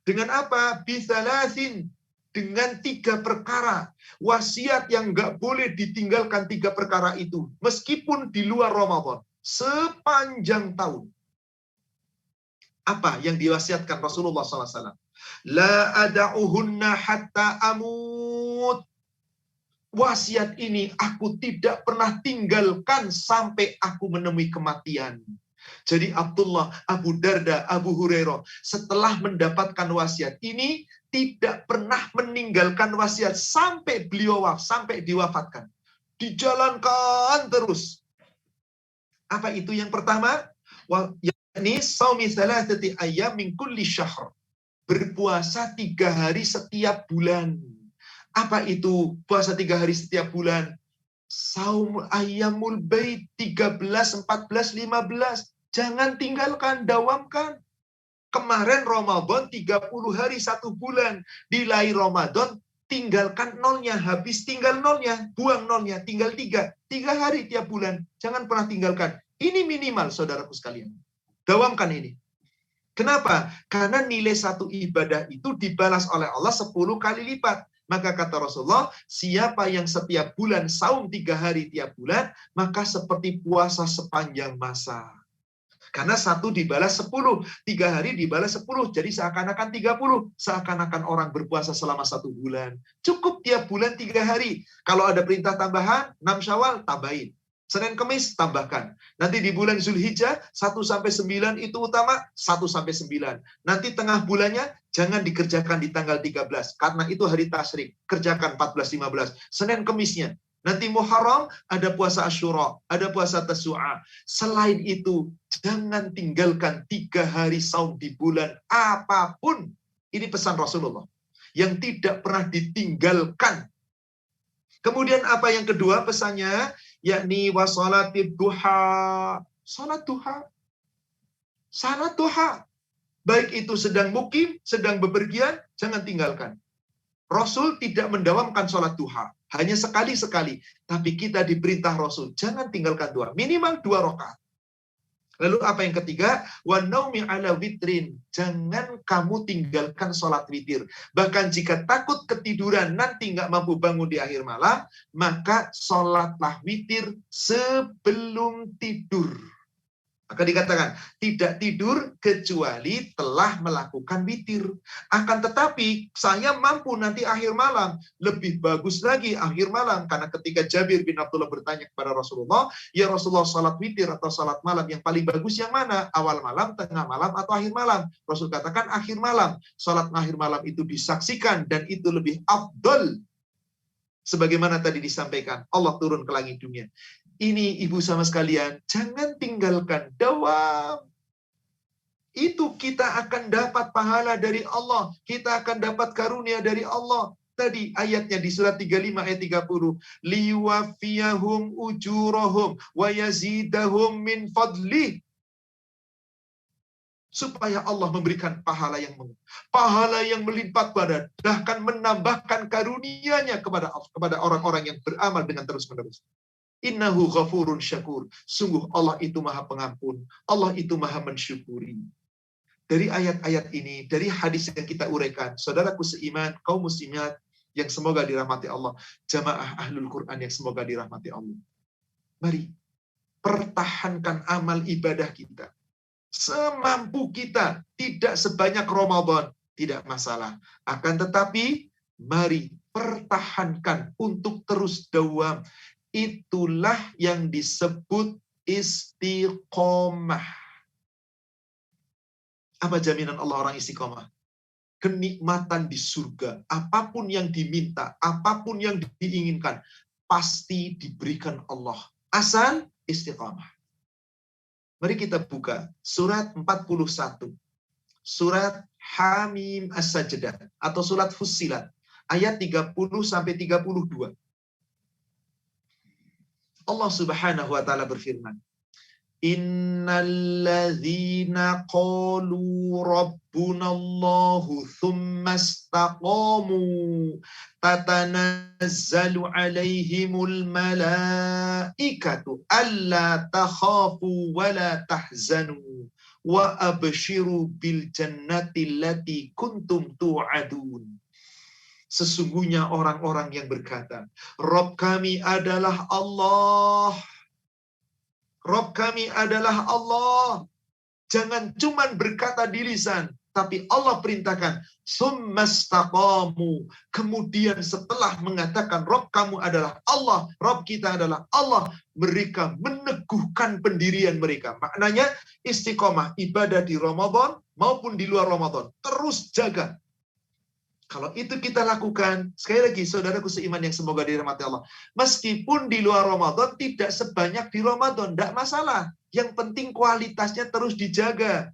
Dengan apa? Bithalathin, dengan 3 perkara. Wasiat yang nggak boleh ditinggalkan 3 perkara itu. Meskipun di luar Ramadan. Sepanjang tahun. Apa yang diwasiatkan Rasulullah SAW? La ada'uhunna hatta amut. Wasiat ini aku tidak pernah tinggalkan sampai aku menemui kematian. Jadi Abdullah, Abu Darda, Abu Hurairah setelah mendapatkan wasiat ini tidak pernah meninggalkan wasiat sampai beliau sampai diwafatkan. Dijalankan terus. Apa itu yang pertama? Yakni shaumi thalathati ayyam min kulli syahr. Berpuasa 3 hari setiap bulan. Apa itu puasa 3 hari setiap bulan? Saum ayyamul bait 13, 14, 15. Jangan tinggalkan, dawamkan. Kemarin Ramadan 30 hari 1 bulan. Nilai Ramadan tinggalkan nolnya, habis tinggal nolnya, buang nolnya, tinggal 3. 3 hari tiap bulan. Jangan pernah tinggalkan. Ini minimal, saudaraku sekalian. Dawamkan ini. Kenapa? Karena nilai satu ibadah itu dibalas oleh Allah 10 kali lipat. Maka kata Rasulullah, siapa yang setiap bulan saum 3 hari tiap bulan, maka seperti puasa sepanjang masa. Karena 1 dibalas 10, 3 hari dibalas 10, jadi seakan-akan 30. Seakan-akan orang berpuasa selama 1 bulan. Cukup tiap bulan 3 hari. Kalau ada perintah tambahan, 6 Syawal, tambahin. Senin Kemis, tambahkan. Nanti di bulan Zulhijjah, 1-9 itu utama, 1-9. Nanti tengah bulannya, jangan dikerjakan di tanggal 13. Karena itu hari tasyrik. Kerjakan 14-15. Senin Kemisnya. Nanti Muharram, ada puasa Asyura, ada puasa Tasu'a. Selain itu, jangan tinggalkan 3 hari saum di bulan apapun. Ini pesan Rasulullah. Yang tidak pernah ditinggalkan. Kemudian apa yang kedua pesannya? Yakni wassalatid duha. Salat duha. Salat duha. Baik itu sedang mukim, sedang bepergian, jangan tinggalkan. Rasul tidak mendawamkan sholat duha. Hanya sekali-sekali. Tapi kita diperintah Rasul, jangan tinggalkan duha. Minimal 2 rakaat. Lalu apa yang ketiga? Wa naumi ala witrin. Jangan kamu tinggalkan sholat witir. Bahkan jika takut ketiduran, nanti nggak mampu bangun di akhir malam, maka sholatlah witir sebelum tidur. Maka dikatakan, tidak tidur kecuali telah melakukan witir. Akan tetapi, saya mampu nanti akhir malam. Lebih bagus lagi akhir malam. Karena ketika Jabir bin Abdullah bertanya kepada Rasulullah, ya Rasulullah, salat witir atau salat malam yang paling bagus yang mana? Awal malam, tengah malam, atau akhir malam? Rasul katakan akhir malam. Salat akhir malam itu disaksikan dan itu lebih afdol. Sebagaimana tadi disampaikan, Allah turun ke langit dunia. Ini ibu sama sekalian, jangan tinggalkan, dawam. Itu kita akan dapat pahala dari Allah. Kita akan dapat karunia dari Allah. Tadi ayatnya di surat 35 ayat 30. Liwafiyahum ujurahum wa yazidahum min fadlih. Supaya Allah memberikan pahala yang melipat badan, bahkan menambahkan karunia-Nya kepada orang-orang yang beramal dengan terus-menerus. Innahu ghafurun syakur. Sungguh Allah itu maha pengampun. Allah itu maha mensyukuri. Dari ayat-ayat ini, dari hadis yang kita uraikan, saudaraku seiman, kaum muslimat yang semoga dirahmati Allah, jamaah ahlul Quran yang semoga dirahmati Allah. Mari, pertahankan amal ibadah kita. Semampu kita, tidak sebanyak Ramadan, tidak masalah. Akan tetapi, mari pertahankan untuk terus dawam. Itulah yang disebut istiqomah. Apa jaminan Allah orang istiqomah? Kenikmatan di surga. Apapun yang diminta, apapun yang diinginkan, pasti diberikan Allah. Asal istiqomah. Mari kita buka surat 41. Surat Hamim As-Sajdah atau surat Fussilat. Ayat 30-32. Allah Subhanahu wa taala berfirman, Innalladzina qalu rabbunallahu thumma istaqamu tatanazzalu alaihimul malaikatu alla takhafu wa la tahzanu wa abshiru bil jannati allati kuntum tu'adun. Sesungguhnya orang-orang yang berkata, Rabb kami adalah Allah. Rabb kami adalah Allah. Jangan cuma berkata di lisan, tapi Allah perintahkan, summastaqamu. Kemudian setelah mengatakan Rabb kamu adalah Allah, Rabb kita adalah Allah, mereka meneguhkan pendirian mereka. Maknanya istiqomah ibadah di Ramadan maupun di luar Ramadan. Terus jaga. Kalau itu kita lakukan, sekali lagi saudaraku seiman yang semoga dirahmati Allah, meskipun di luar Ramadan tidak sebanyak di Ramadan, tidak masalah. Yang penting kualitasnya terus dijaga.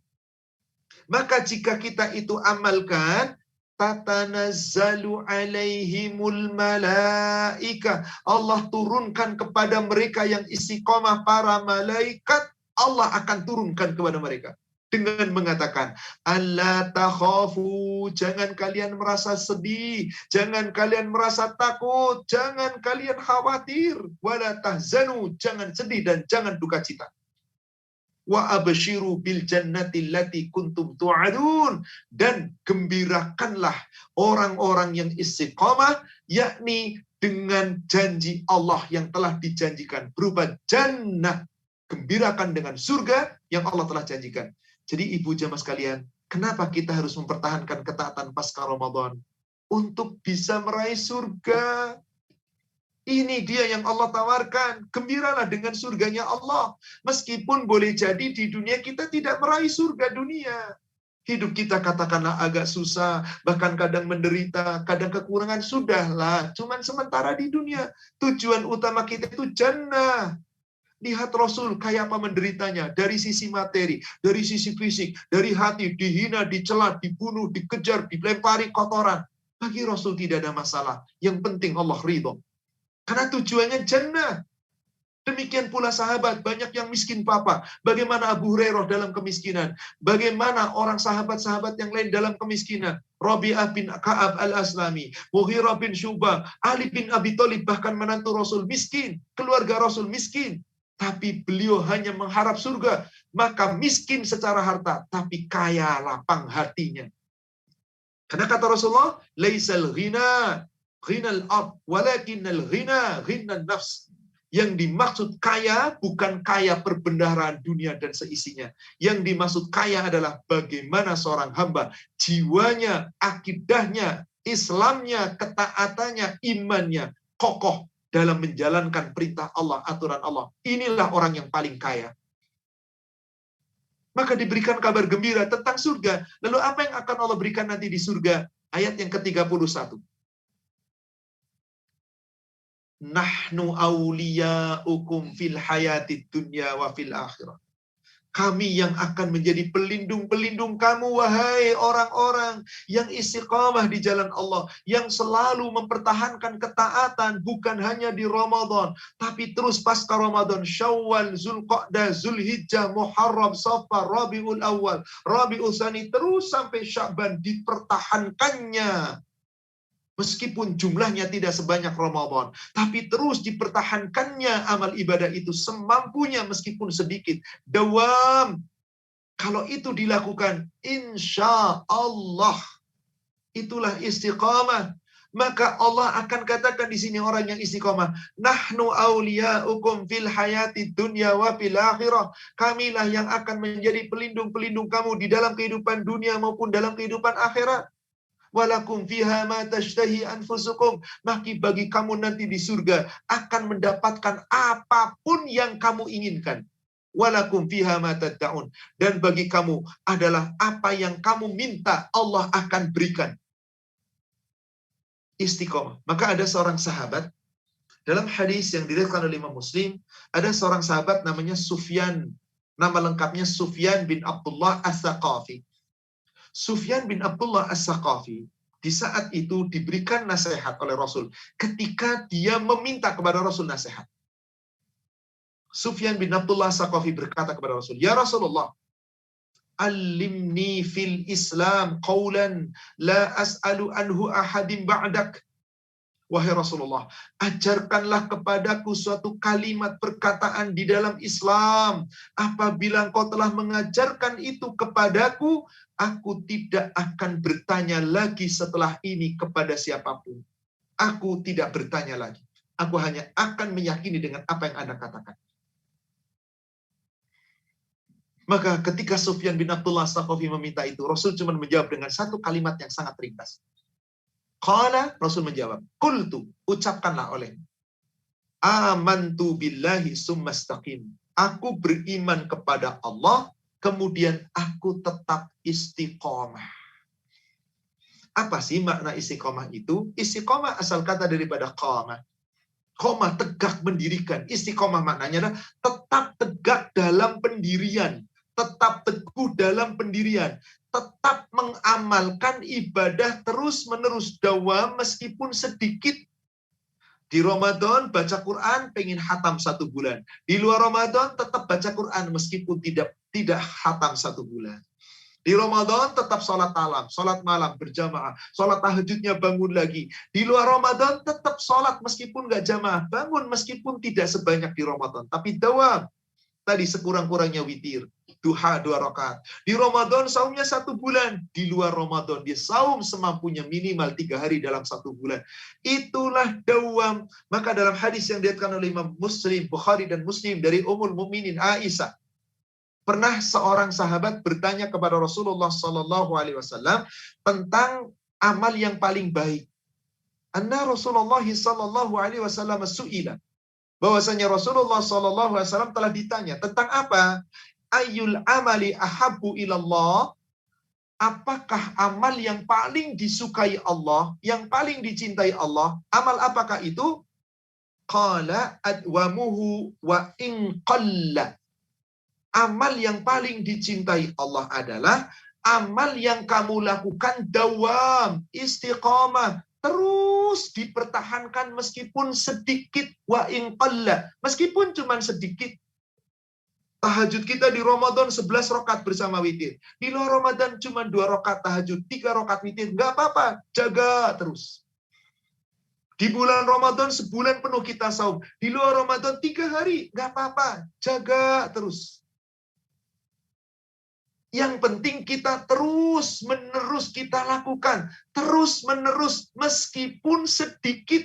Maka jika kita itu amalkan, tatanazzalu alaihimul malaika. Allah turunkan kepada mereka yang istiqomah, para malaikat Allah akan turunkan kepada mereka dengan mengatakan, alla takhafu, jangan kalian merasa sedih, jangan kalian merasa takut, jangan kalian khawatir, wala tahzanu, jangan sedih dan jangan duka cita. Wa abshiru bil jannati allati kuntum tu'adun, dan gembirakanlah orang-orang yang istiqamah, yakni dengan janji Allah yang telah dijanjikan berupa jannah. Gembirakan dengan surga yang Allah telah janjikan. Jadi ibu jamaah sekalian, kenapa kita harus mempertahankan ketaatan pasca Ramadan? Untuk bisa meraih surga. Ini dia yang Allah tawarkan. Gembiralah dengan surganya Allah. Meskipun boleh jadi di dunia kita tidak meraih surga dunia. Hidup kita katakanlah agak susah, bahkan kadang menderita, kadang kekurangan, sudahlah. Cuman sementara di dunia. Tujuan utama kita itu jannah. Lihat Rasul kayak apa menderitanya, dari sisi materi, dari sisi fisik, dari hati, dihina, dicela, dibunuh, dikejar, dilempari kotoran. Bagi Rasul tidak ada masalah. Yang penting Allah ridho. Karena tujuannya jannah. Demikian pula sahabat, banyak yang miskin papa. Bagaimana Abu Hurairah dalam kemiskinan. Bagaimana orang sahabat-sahabat yang lain dalam kemiskinan. Rabi'ah bin Ka'ab al-Aslami, Mughirah bin Syubah, Ali bin Abi Thalib, bahkan menantu Rasul miskin. Keluarga Rasul miskin. Tapi beliau hanya mengharap surga. Maka miskin secara harta, tapi kaya lapang hatinya. Karena kata Rasulullah, laisal ghina ghinal ab, walakinnal ghina ghinan nafs. Yang dimaksud kaya bukan kaya perbendaharaan dunia dan seisinya. Yang dimaksud kaya adalah bagaimana seorang hamba, jiwanya, akidahnya, Islamnya, ketaatannya, imannya kokoh dalam menjalankan perintah Allah, aturan Allah. Inilah orang yang paling kaya. Maka diberikan kabar gembira tentang surga. Lalu apa yang akan Allah berikan nanti di surga? Ayat yang ke-31. Nahnu awliya'ukum fil hayatid dunya wa fil akhirah. Kami yang akan menjadi pelindung-pelindung kamu, wahai orang-orang yang istiqamah di jalan Allah, yang selalu mempertahankan ketaatan, bukan hanya di Ramadan, tapi terus pasca Ramadan, Syawal, Zulqa'dah, Zulhijjah, Muharram, Safar, Rabiul Awal, Rabiul Tsani, terus sampai Sya'ban, dipertahankannya. Meskipun jumlahnya tidak sebanyak Ramadan, tapi terus dipertahankannya amal ibadah itu semampunya meskipun sedikit. Dawam. Kalau itu dilakukan, insya Allah, itulah istiqamah. Maka Allah akan katakan di sini orang yang istiqamah, nahnu awliya'ukum fil hayati dunya wa fil akhirah. Kamilah yang akan menjadi pelindung-pelindung kamu di dalam kehidupan dunia maupun dalam kehidupan akhirat. Walakum fiha ma tashtahi anfusukum, maka bagi kamu nanti di surga akan mendapatkan apapun yang kamu inginkan. Walakum fiha ma tad'un, dan bagi kamu adalah apa yang kamu minta Allah akan berikan. Istiqomah. Maka ada seorang sahabat dalam hadis yang diriwayatkan oleh Imam Muslim, ada seorang sahabat namanya Sufyan, nama lengkapnya Sufyan bin Abdullah As-Saqafi. Sufyan bin Abdullah As-Saqafi di saat itu diberikan nasihat oleh Rasul ketika dia meminta kepada Rasul nasihat. Sufyan bin Abdullah As-Saqafi berkata kepada Rasul, "Ya Rasulullah, allimni fil Islam qawlan la as'alu anhu ahadim ba'dak." Wahai Rasulullah, ajarkanlah kepadaku suatu kalimat perkataan di dalam Islam. Apabila engkau telah mengajarkan itu kepadaku, aku tidak akan bertanya lagi setelah ini kepada siapapun. Aku tidak bertanya lagi. Aku hanya akan meyakini dengan apa yang Anda katakan. Maka ketika Sufyan bin Abdullah As-Saqafi meminta itu, Rasul cuma menjawab dengan satu kalimat yang sangat ringkas. Qala, Rasul menjawab, qultu, ucapkanlah olehmu, amantu billahi summa istaqim. Aku beriman kepada Allah, kemudian aku tetap istiqomah. Apa sih makna istiqomah itu? Istiqomah asal kata daripada qamah. Qamah, tegak mendirikan. Istiqomah maknanya adalah tetap tegak dalam pendirian. Tetap teguh dalam pendirian. tetap mengamalkan ibadah terus-menerus dawam meskipun sedikit. Di Ramadan baca Quran pengen hatam 1 bulan. Di luar Ramadan tetap baca Quran meskipun tidak hatam 1 bulan. Di Ramadan tetap sholat malam berjamaah, sholat tahajudnya bangun lagi. Di luar Ramadan tetap sholat meskipun nggak jamaah, bangun meskipun tidak sebanyak di Ramadan, tapi dawam. Tadi sekurang-kurangnya witir, duha 2 rakaat. Di Ramadan saumnya 1 bulan, di luar Ramadan dia saum semampunya minimal 3 hari dalam 1 bulan. Itulah dawam. Maka dalam hadis yang diriwayatkan oleh Imam Muslim, Bukhari dan Muslim dari Ummul Mukminin Aisyah, pernah seorang sahabat bertanya kepada Rasulullah Sallallahu Alaihi Wasallam tentang amal yang paling baik. Anna Rasulullah Sallallahu Alaihi Wasallam su'ila, bahwasanya Rasulullah Sallallahu Alaihi Wasallam telah ditanya tentang apa? Ayyul amali ahabbu ilallah? Apakah amal yang paling disukai Allah, yang paling dicintai Allah? Amal apakah itu? Qala adwamuhu wa in qalla. Amal yang paling dicintai Allah adalah amal yang kamu lakukan dawam, istiqamah, terus dipertahankan meskipun sedikit, wa in qalla, meskipun cuma sedikit. Tahajud kita di Ramadan 11 rakaat bersama witir. Di luar Ramadan cuma 2 rakaat tahajud, 3 rakaat witir, nggak apa-apa, jaga terus. Di bulan Ramadan sebulan penuh kita saum, di luar Ramadan 3 hari, nggak apa-apa, jaga terus. Yang penting kita terus-menerus kita lakukan. Terus-menerus meskipun sedikit.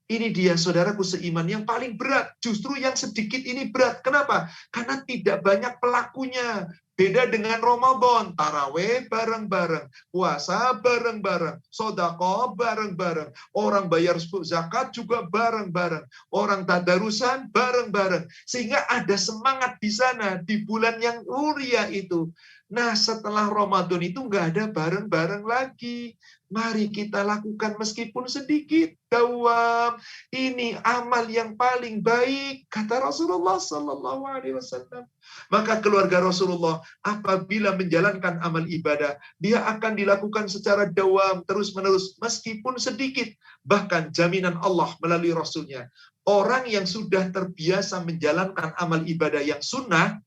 Ini dia saudaraku seiman yang paling berat. Justru yang sedikit ini berat. Kenapa? Karena tidak banyak pelakunya. Beda dengan Ramadan. Taraweh bareng-bareng. Puasa bareng-bareng. Sedekah bareng-bareng. Orang bayar zakat juga bareng-bareng. Orang tadarusan bareng-bareng. Sehingga ada semangat di sana. Di bulan yang mulia itu. Nah setelah Ramadan itu nggak ada bareng-bareng lagi. Mari kita lakukan meskipun sedikit. Dawam. Ini amal yang paling baik. Kata Rasulullah Sallallahu Alaihi Wasallam. Maka keluarga Rasulullah apabila menjalankan amal ibadah, dia akan dilakukan secara dawam, terus-menerus, meskipun sedikit. Bahkan jaminan Allah melalui Rasulnya. Orang yang sudah terbiasa menjalankan amal ibadah yang sunnah,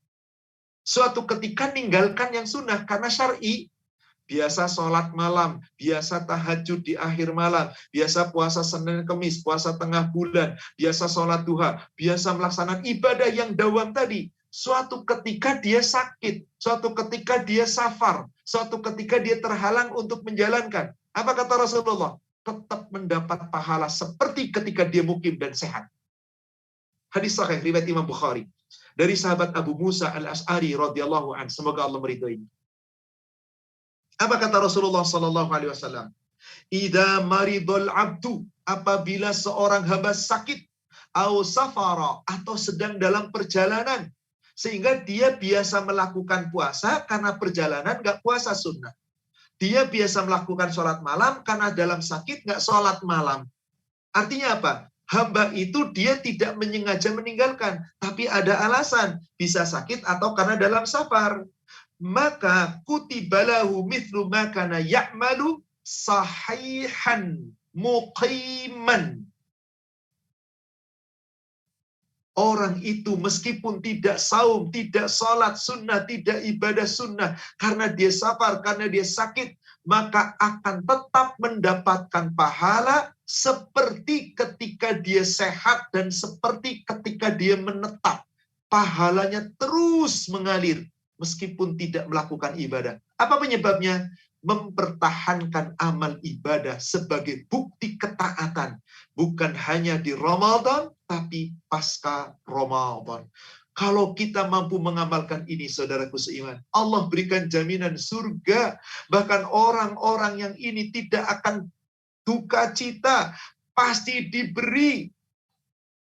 suatu ketika ninggalkan yang sunnah karena syar'i, biasa sholat malam, biasa tahajud di akhir malam, biasa puasa Senin Kemis, puasa tengah bulan, biasa sholat duha, biasa melaksanakan ibadah yang dawam tadi. Suatu ketika dia sakit, suatu ketika dia safar, suatu ketika dia terhalang untuk menjalankan. Apa kata Rasulullah? Tetap mendapat pahala seperti ketika dia mukim dan sehat. Hadis sahih riwayat Imam Bukhari. Dari sahabat Abu Musa al-Ash'ari radhiyallahu anhu, semoga Allah meridhoinya. Apa kata Rasulullah Sallallahu Alaihi Wasallam? Idza maridul abdu, apabila seorang hamba sakit, au safara, atau sedang dalam perjalanan, sehingga dia biasa melakukan puasa karena perjalanan nggak puasa sunnah. Dia biasa melakukan sholat malam karena dalam sakit nggak sholat malam. Artinya apa? Hamba itu dia tidak menyengaja meninggalkan, tapi ada alasan, bisa sakit atau karena dalam safar. Maka kutibalahu mithlu ma kana ya'malu sahihan muqiman. Orang itu meskipun tidak saum, tidak sholat sunnah, tidak ibadah sunnah, karena dia safar, karena dia sakit, maka akan tetap mendapatkan pahala seperti ketika dia sehat dan seperti ketika dia menetap. Pahalanya terus mengalir meskipun tidak melakukan ibadah. Apa penyebabnya? Mempertahankan amal ibadah sebagai bukti ketaatan. Bukan hanya di Ramadan, tapi pasca Ramadan. Kalau kita mampu mengamalkan ini, saudaraku seiman, Allah berikan jaminan surga. Bahkan orang-orang yang ini tidak akan duka cita, pasti diberi.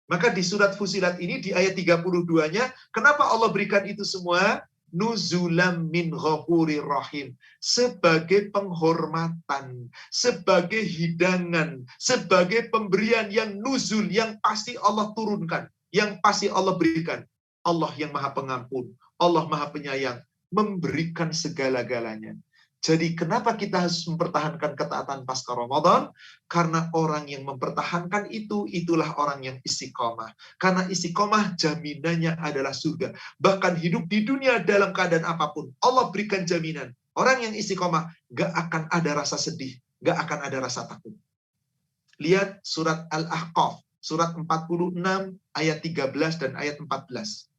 Maka di surat Fusilat ini, di ayat 32-nya, kenapa Allah berikan itu semua? Nuzulam min ghafurir rahim, sebagai penghormatan, sebagai hidangan, sebagai pemberian yang nuzul, yang pasti Allah turunkan, yang pasti Allah berikan. Allah yang maha pengampun, Allah maha penyayang, memberikan segala-galanya. Jadi kenapa kita harus mempertahankan ketaatan pasca Ramadan? Karena orang yang mempertahankan itulah orang yang istiqomah. Karena istiqomah jaminannya adalah surga. Bahkan hidup di dunia dalam keadaan apapun, Allah berikan jaminan. Orang yang istiqomah gak akan ada rasa sedih, gak akan ada rasa takut. Lihat surat Al-Ahqaf, surat 46 ayat 13 dan ayat 14.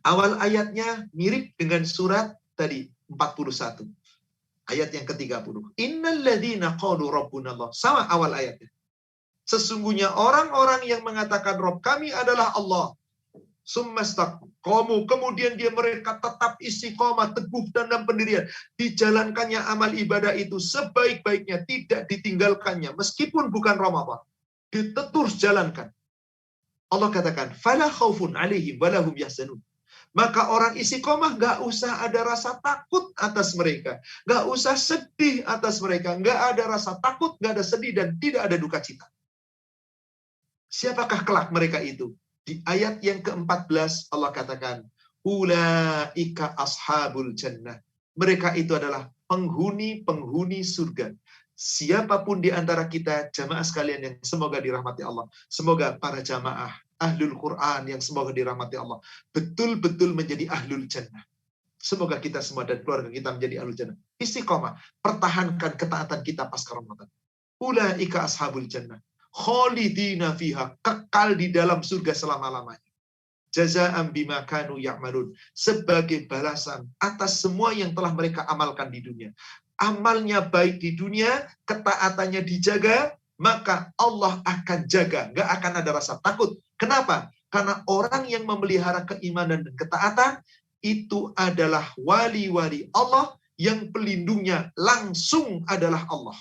Awal ayatnya mirip dengan surat tadi 41. Ayat yang ke-30. Innalladzina qalu rabbunallah. Sama awal ayatnya. Sesungguhnya orang-orang yang mengatakan Rabb kami adalah Allah. Summastaqamu, kemudian mereka tetap istiqomah, teguh dalam pendirian. Dijalankannya amal ibadah itu sebaik-baiknya, tidak ditinggalkannya meskipun bukan Ramadan. Ditetur jalankan. Allah katakan, fala khaufun 'alaihim wa lahum yahzanun. Maka orang istiqomah gak usah ada rasa takut atas mereka. Gak usah sedih atas mereka. Gak ada rasa takut, gak ada sedih, dan tidak ada duka cita. Siapakah kelak mereka itu? Di ayat yang ke-14 Allah katakan, Ulaika ashabul jannah. Mereka itu adalah penghuni-penghuni surga. Siapapun di antara kita, jamaah sekalian yang semoga dirahmati Allah. Semoga para jamaah Ahlul Quran yang semoga dirahmati Allah betul-betul menjadi Ahlul Jannah. Semoga kita semua dan keluarga kita menjadi Ahlul Jannah. Istiqomah, pertahankan ketaatan kita pasca Ramadan. Ulaika ashabul jannah, khalidina fiha, kekal di dalam surga selama-lamanya. Jazaa'an bima kanu ya'malun, sebagai balasan atas semua yang telah mereka amalkan di dunia. Amalnya baik di dunia, ketaatannya dijaga, maka Allah akan jaga, gak akan ada rasa takut. Kenapa? Karena orang yang memelihara keimanan dan ketaatan itu adalah wali-wali Allah yang pelindungnya langsung adalah Allah.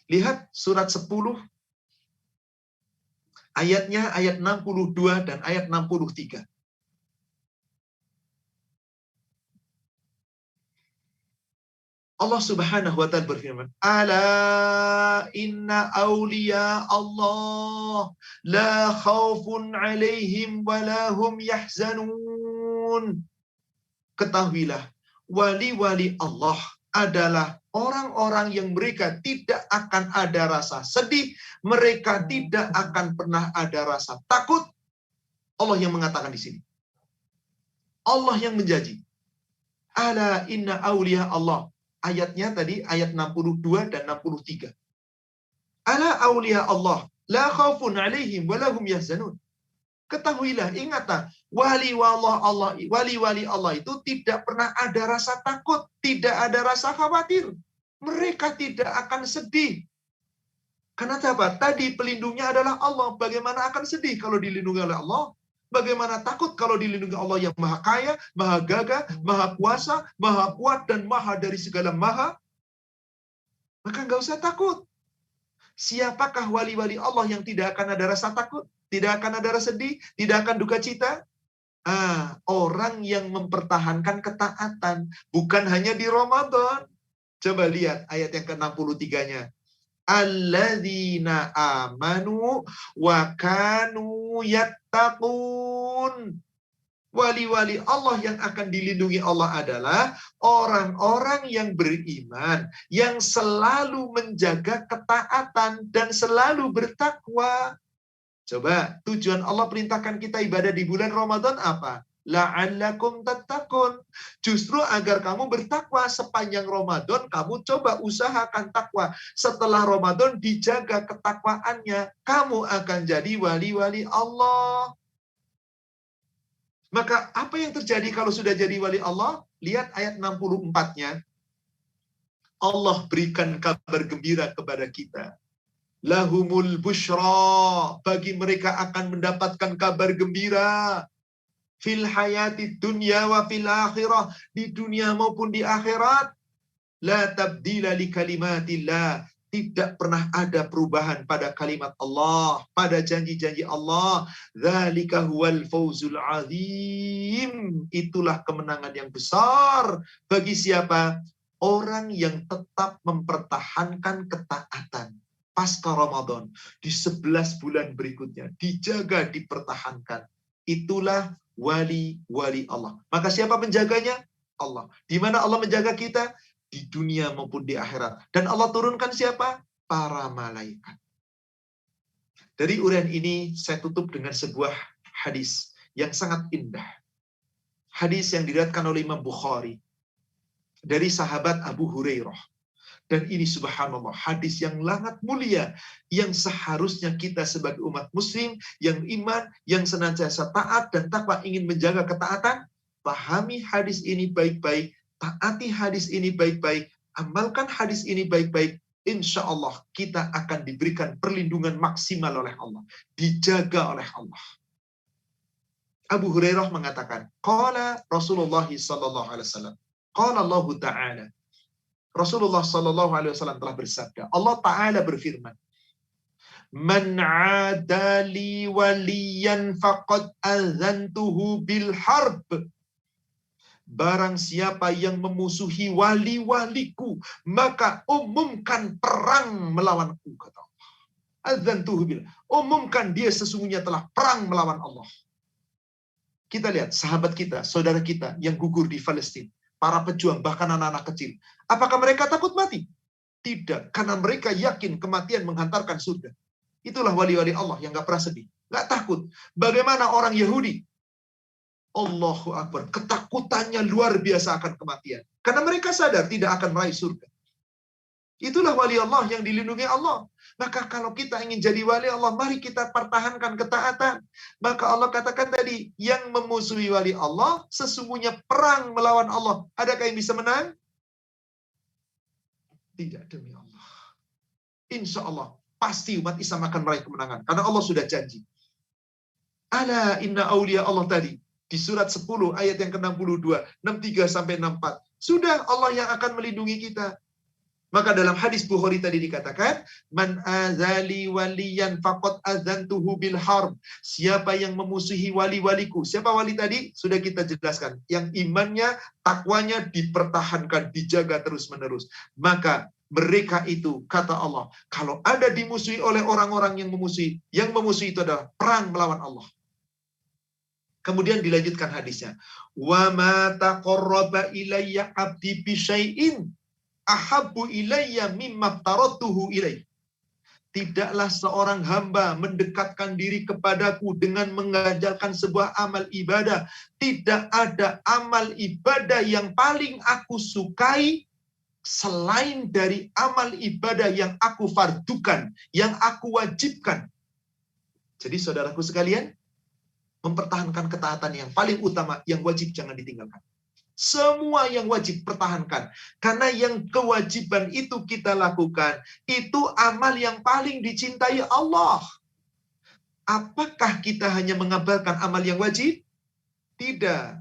Lihat surat 10 ayatnya ayat 62 dan ayat 63. Allah Subhanahu wa ta'ala berfirman, Ala inna awliya Allah la khawfun alaihim wa la hum yahzanun. Ketahuilah, wali-wali Allah adalah orang-orang yang mereka tidak akan ada rasa sedih, mereka tidak akan pernah ada rasa takut. Allah yang mengatakan di sini. Allah yang menjanji. Ala inna awliya Allah. Ayatnya tadi ayat 62 dan 63. Ala awliya Allah la khaufun alaihim wa lahum yahzanun. Ketahuilah, ingatlah, wali-wali Allah itu tidak pernah ada rasa takut, tidak ada rasa khawatir. Mereka tidak akan sedih. Karena apa? Tadi pelindungnya adalah Allah. Bagaimana akan sedih kalau dilindungi oleh Allah? Bagaimana takut kalau dilindungi Allah yang maha kaya, maha gagah, maha kuasa, maha kuat, dan maha dari segala maha? Maka nggak usah takut. Siapakah wali-wali Allah yang tidak akan ada rasa takut? Tidak akan ada rasa sedih? Tidak akan duka cita? Orang yang mempertahankan ketaatan. Bukan hanya di Ramadan. Coba lihat ayat yang ke-63-nya. Alladzina amanu wa kanu yattaqun. Wali-wali Allah yang akan dilindungi Allah adalah orang-orang yang beriman, yang selalu menjaga ketaatan dan selalu bertakwa. Coba, tujuan Allah perintahkan kita ibadah di bulan Ramadan apa? La'allakum tattaqun. Justru agar kamu bertakwa sepanjang Ramadan, kamu coba usahakan takwa. Setelah Ramadan dijaga ketakwaannya, kamu akan jadi wali-wali Allah. Maka apa yang terjadi kalau sudah jadi wali Allah? Lihat ayat 64-nya. Allah berikan kabar gembira kepada kita. Lahumul busyra, bagi mereka akan mendapatkan kabar gembira. Fil hayati dunya wa fil akhirah, di dunia maupun di akhirat. La tabdila li kalimatillah, tidak pernah ada perubahan pada kalimat Allah, pada janji-janji Allah. Dzalika huwal fawzul azim, itulah kemenangan yang besar bagi siapa? Orang yang tetap mempertahankan ketaatan pasca Ramadan di 11 bulan berikutnya, dijaga, dipertahankan. Itulah wali-wali Allah. Maka siapa penjaganya? Allah. Di mana Allah menjaga kita? Di dunia maupun di akhirat. Dan Allah turunkan siapa? Para malaikat. Dari uraian ini saya tutup dengan sebuah hadis yang sangat indah. Hadis yang diriwayatkan oleh Imam Bukhari dari sahabat Abu Hurairah. Dan ini subhanallah hadis yang sangat mulia yang seharusnya kita sebagai umat muslim yang iman, yang senantiasa taat dan takwa ingin menjaga ketaatan, pahami hadis ini baik-baik, taati hadis ini baik-baik, amalkan hadis ini baik-baik. Insya Allah kita akan diberikan perlindungan maksimal oleh Allah, dijaga oleh Allah. Abu Hurairah mengatakan, qala Rasulullah sallallahu alaihi wasallam, qala Allah Ta'ala, Rasulullah sallallahu alaihi wasallam telah bersabda, Allah Ta'ala berfirman, man 'adali waliyan faqad azantuhu bil harb. Barang siapa yang memusuhi wali-waliku, maka umumkan perang melawanku, kata Allah. Azantuhu bil. Umumkan dia sesungguhnya telah perang melawan Allah. Kita lihat sahabat kita, saudara kita yang gugur di Palestina, para pejuang, bahkan anak-anak kecil. Apakah mereka takut mati? Tidak, karena mereka yakin kematian menghantarkan surga. Itulah wali-wali Allah yang gak pernah sedih, gak takut. Bagaimana orang Yahudi? Allahu Akbar, ketakutannya luar biasa akan kematian. Karena mereka sadar tidak akan meraih surga. Itulah wali Allah yang dilindungi Allah. Maka kalau kita ingin jadi wali Allah, mari kita pertahankan ketaatan. Maka Allah katakan tadi, yang memusuhi wali Allah, sesungguhnya perang melawan Allah. Adakah yang bisa menang? Tidak, demi Allah. Insya Allah, pasti umat Islam akan meraih kemenangan. Karena Allah sudah janji. Ala inna awliya Allah tadi. Di surat 10 ayat yang ke-62, 63-64. Sudah Allah yang akan melindungi kita. Maka dalam hadis Bukhari tadi dikatakan, man azali waliyan faqad azantuhu bil harb. Siapa yang memusuhi wali-waliku. Siapa wali tadi? Sudah kita jelaskan. Yang imannya, takwanya dipertahankan, dijaga terus-menerus. Maka mereka itu, kata Allah, kalau ada dimusuhi oleh orang-orang yang memusuhi itu adalah perang melawan Allah. Kemudian dilanjutkan hadisnya. Wa ma taqarraba ilayya 'abdi bi syai'in ahabbu ilayya mimma aftaratuhu ilaih. Tidaklah seorang hamba mendekatkan diri kepadaku dengan mengajarkan sebuah amal ibadah. Tidak ada amal ibadah yang paling aku sukai selain dari amal ibadah yang aku fardukan, yang aku wajibkan. Jadi saudaraku sekalian, mempertahankan ketaatan yang paling utama, yang wajib jangan ditinggalkan. Semua yang wajib pertahankan. Karena yang kewajiban itu kita lakukan, itu amal yang paling dicintai Allah. Apakah kita hanya mengabarkan amal yang wajib? Tidak.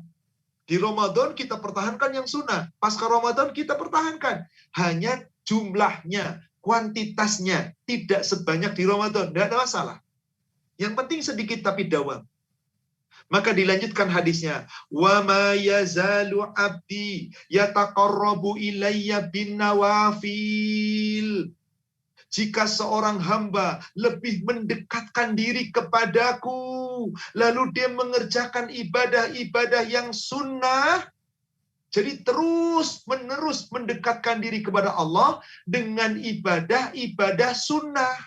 Di Ramadan kita pertahankan yang sunnah. Pasca Ramadan kita pertahankan. Hanya jumlahnya, kuantitasnya tidak sebanyak di Ramadan. Tidak ada masalah. Yang penting sedikit tapi dawam. Maka dilanjutkan hadisnya, wa ma yazalu abdi yataqarrabu ilayya bin nawafil. Jika seorang hamba lebih mendekatkan diri kepadaku, lalu dia mengerjakan ibadah-ibadah yang sunnah, jadi terus-menerus mendekatkan diri kepada Allah dengan ibadah-ibadah sunnah.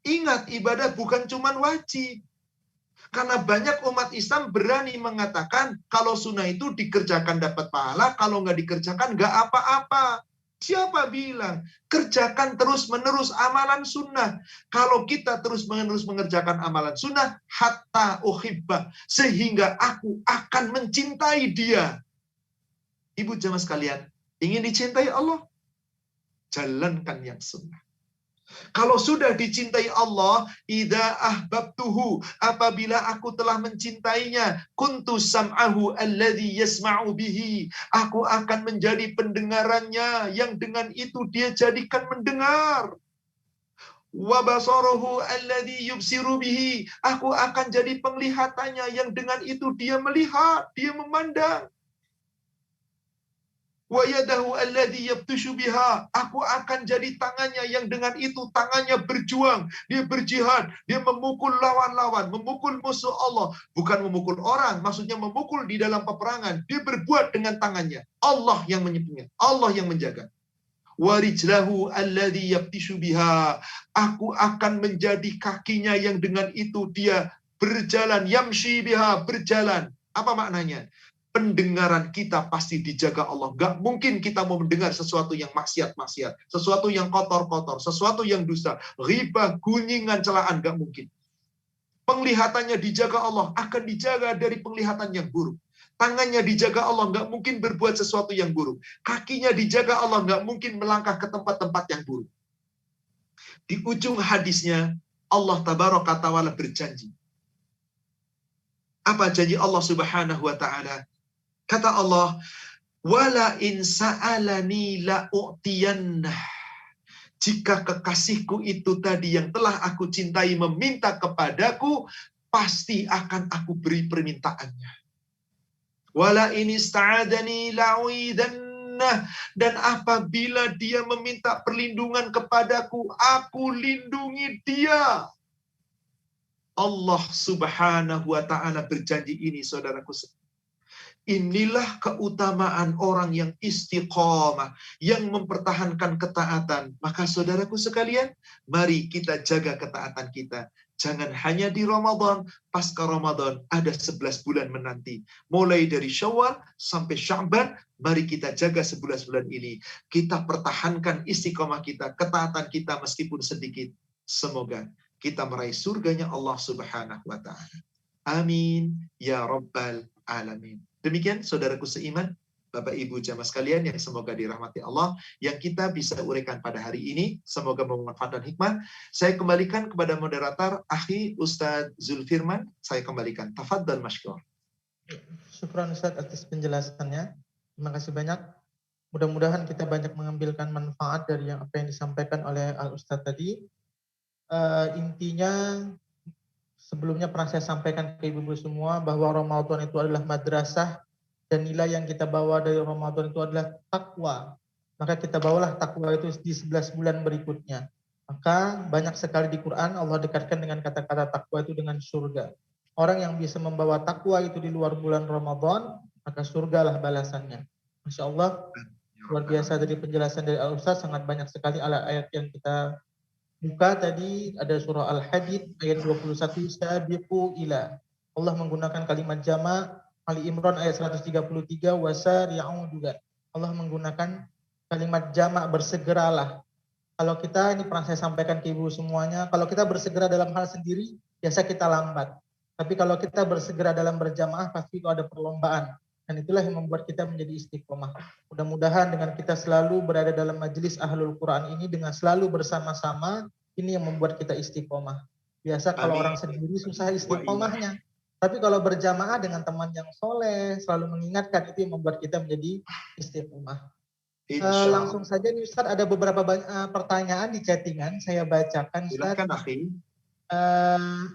Ingat, ibadah bukan cuma wajib. Karena banyak umat Islam berani mengatakan kalau sunnah itu dikerjakan dapat pahala, kalau nggak dikerjakan nggak apa-apa. Siapa bilang? Kerjakan terus-menerus amalan sunnah. Kalau kita terus-menerus mengerjakan amalan sunnah, hatta uhibba, sehingga aku akan mencintai dia. Ibu jamaah sekalian, ingin dicintai Allah? Jalankan yang sunnah. Kalau sudah dicintai Allah, idza ahbabtuhu, apabila aku telah mencintainya, kuntu sam'ahu alladhi yasma'u bihi, aku akan menjadi pendengarannya yang dengan itu dia jadikan mendengar. Wa basarahu alladhi yubsiru bihi, aku akan jadi penglihatannya yang dengan itu dia melihat, dia memandang. Wa yadahu alladhi yabtushu biha. Aku akan jadi tangannya yang dengan itu tangannya berjuang, dia berjihad, dia memukul lawan-lawan, memukul musuh Allah, bukan memukul orang, maksudnya memukul di dalam peperangan. Dia berbuat dengan tangannya. Allah yang menyebutnya, Allah yang menjaga. Warijlahu alladhi yabtishu biha. Aku akan menjadi kakinya yang dengan itu dia berjalan, yamshi biha, berjalan. Apa maknanya? Pendengaran kita pasti dijaga Allah. Gak mungkin kita mau mendengar sesuatu yang maksiat-maksiat, sesuatu yang kotor-kotor, sesuatu yang dusta, ghibah, gunjingan, celaan, gak mungkin. Penglihatannya dijaga Allah, akan dijaga dari penglihatan yang buruk. Tangannya dijaga Allah, nggak mungkin berbuat sesuatu yang buruk. Kakinya dijaga Allah, nggak mungkin melangkah ke tempat-tempat yang buruk. Di ujung hadisnya, Allah tabaraka ta'ala berjanji. Apa janji Allah subhanahu wa ta'ala? Kata Allah, wala in sa'alani la'u'tiyannah. Jika kekasihku itu tadi yang telah aku cintai meminta kepadaku, pasti akan aku beri permintaannya. Wala in ista'adani la'uidannah. Dan apabila dia meminta perlindungan kepadaku, aku lindungi dia. Allah subhanahu wa ta'ala berjanji ini, saudaraku. Inilah keutamaan orang yang istiqomah, yang mempertahankan ketaatan. Maka saudaraku sekalian, mari kita jaga ketaatan kita. Jangan hanya di Ramadan, pasca Ramadan ada 11 bulan menanti. Mulai dari Syawal sampai Sya'ban, mari kita jaga 11 bulan ini. Kita pertahankan istiqomah kita, ketaatan kita meskipun sedikit. Semoga kita meraih surganya Allah subhanahu wa ta'ala. Amin. Ya Rabbal Alamin. Demikian saudaraku seiman, Bapak Ibu jamaah sekalian yang semoga dirahmati Allah, yang kita bisa uraikan pada hari ini, semoga bermanfaat dan hikmah. Saya kembalikan kepada moderator, Akhi Ustadz Zulfirman, saya kembalikan. Tafadhal masykur. Syukran Ustadz atas penjelasannya. Terima kasih banyak. Mudah-mudahan kita banyak mengambilkan manfaat dari apa yang disampaikan oleh Al-Ustadz tadi. Intinya, sebelumnya pernah saya sampaikan ke ibu-ibu semua bahwa Ramadan itu adalah madrasah dan nilai yang kita bawa dari Ramadan itu adalah takwa. Maka kita bawalah takwa itu di 11 bulan berikutnya. Maka banyak sekali di Quran Allah dekatkan dengan kata-kata takwa itu dengan surga. Orang yang bisa membawa takwa itu di luar bulan Ramadan, maka surgalah balasannya. Masya Allah, luar biasa dari penjelasan dari Al-Ustaz, sangat banyak sekali ayat yang kita buka tadi. Ada surah Al-Hadid ayat 21, sabiqu ila. Allah menggunakan kalimat jama'. Ali Imran ayat 133, wasari'u juga. Allah menggunakan kalimat jama', bersegeralah. Kalau kita, ini pernah saya sampaikan ke ibu semuanya, kalau kita bersegera dalam hal sendiri, biasa kita lambat. Tapi kalau kita bersegera dalam berjamaah, pasti itu ada perlombaan. Dan itulah yang membuat kita menjadi istiqomah. Mudah-mudahan dengan kita selalu berada dalam majelis Ahlul Quran ini, dengan selalu bersama-sama, ini yang membuat kita istiqomah. Biasa kalau orang sendiri susah istiqomahnya. Tapi kalau berjamaah dengan teman yang soleh, selalu mengingatkan, itu yang membuat kita menjadi istiqomah. Langsung saja nih Ustaz, ada beberapa pertanyaan di chattingan, saya bacakan Ustaz. Silakan akhi.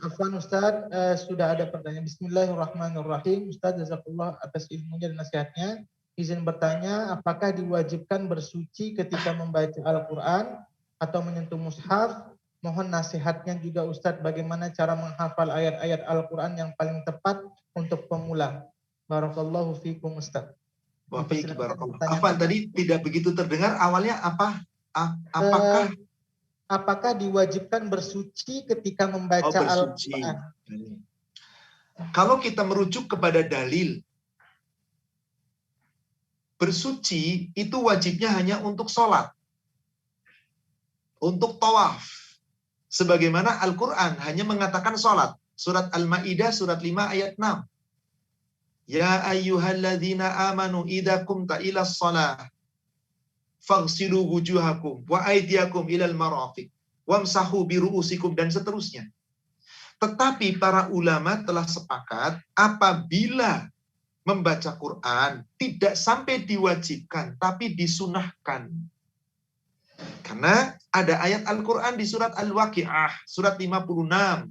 Afwan Ustaz, sudah ada pertanyaan. Bismillahirrahmanirrahim. Ustaz, jazakallah atas ilmunya dan nasihatnya. Izin bertanya, apakah diwajibkan bersuci ketika membaca Al-Quran atau menyentuh mushaf? Mohon nasihatnya juga Ustaz, bagaimana cara menghafal ayat-ayat Al-Quran yang paling tepat untuk pemula. Barakallahu fikum Ustaz. Apa tadi tidak begitu terdengar awalnya apa? Apakah diwajibkan bersuci ketika membaca Al-Quran? Kalau kita merujuk kepada dalil, bersuci itu wajibnya hanya untuk sholat, untuk tawaf. Sebagaimana Al-Quran hanya mengatakan sholat. Surat Al-Ma'idah, surat 5 ayat 6. Ya ayyuhalladzina amanu idza qumta ilas shalah faghsilu wujuhakum wa aydiyakum ilal marafiq wamsahu biru'usikum, dan seterusnya. Tetapi para ulama telah sepakat apabila membaca Quran tidak sampai diwajibkan tapi disunahkan. Karena ada ayat Al-Quran di surat Al-Waqi'ah, surat 56.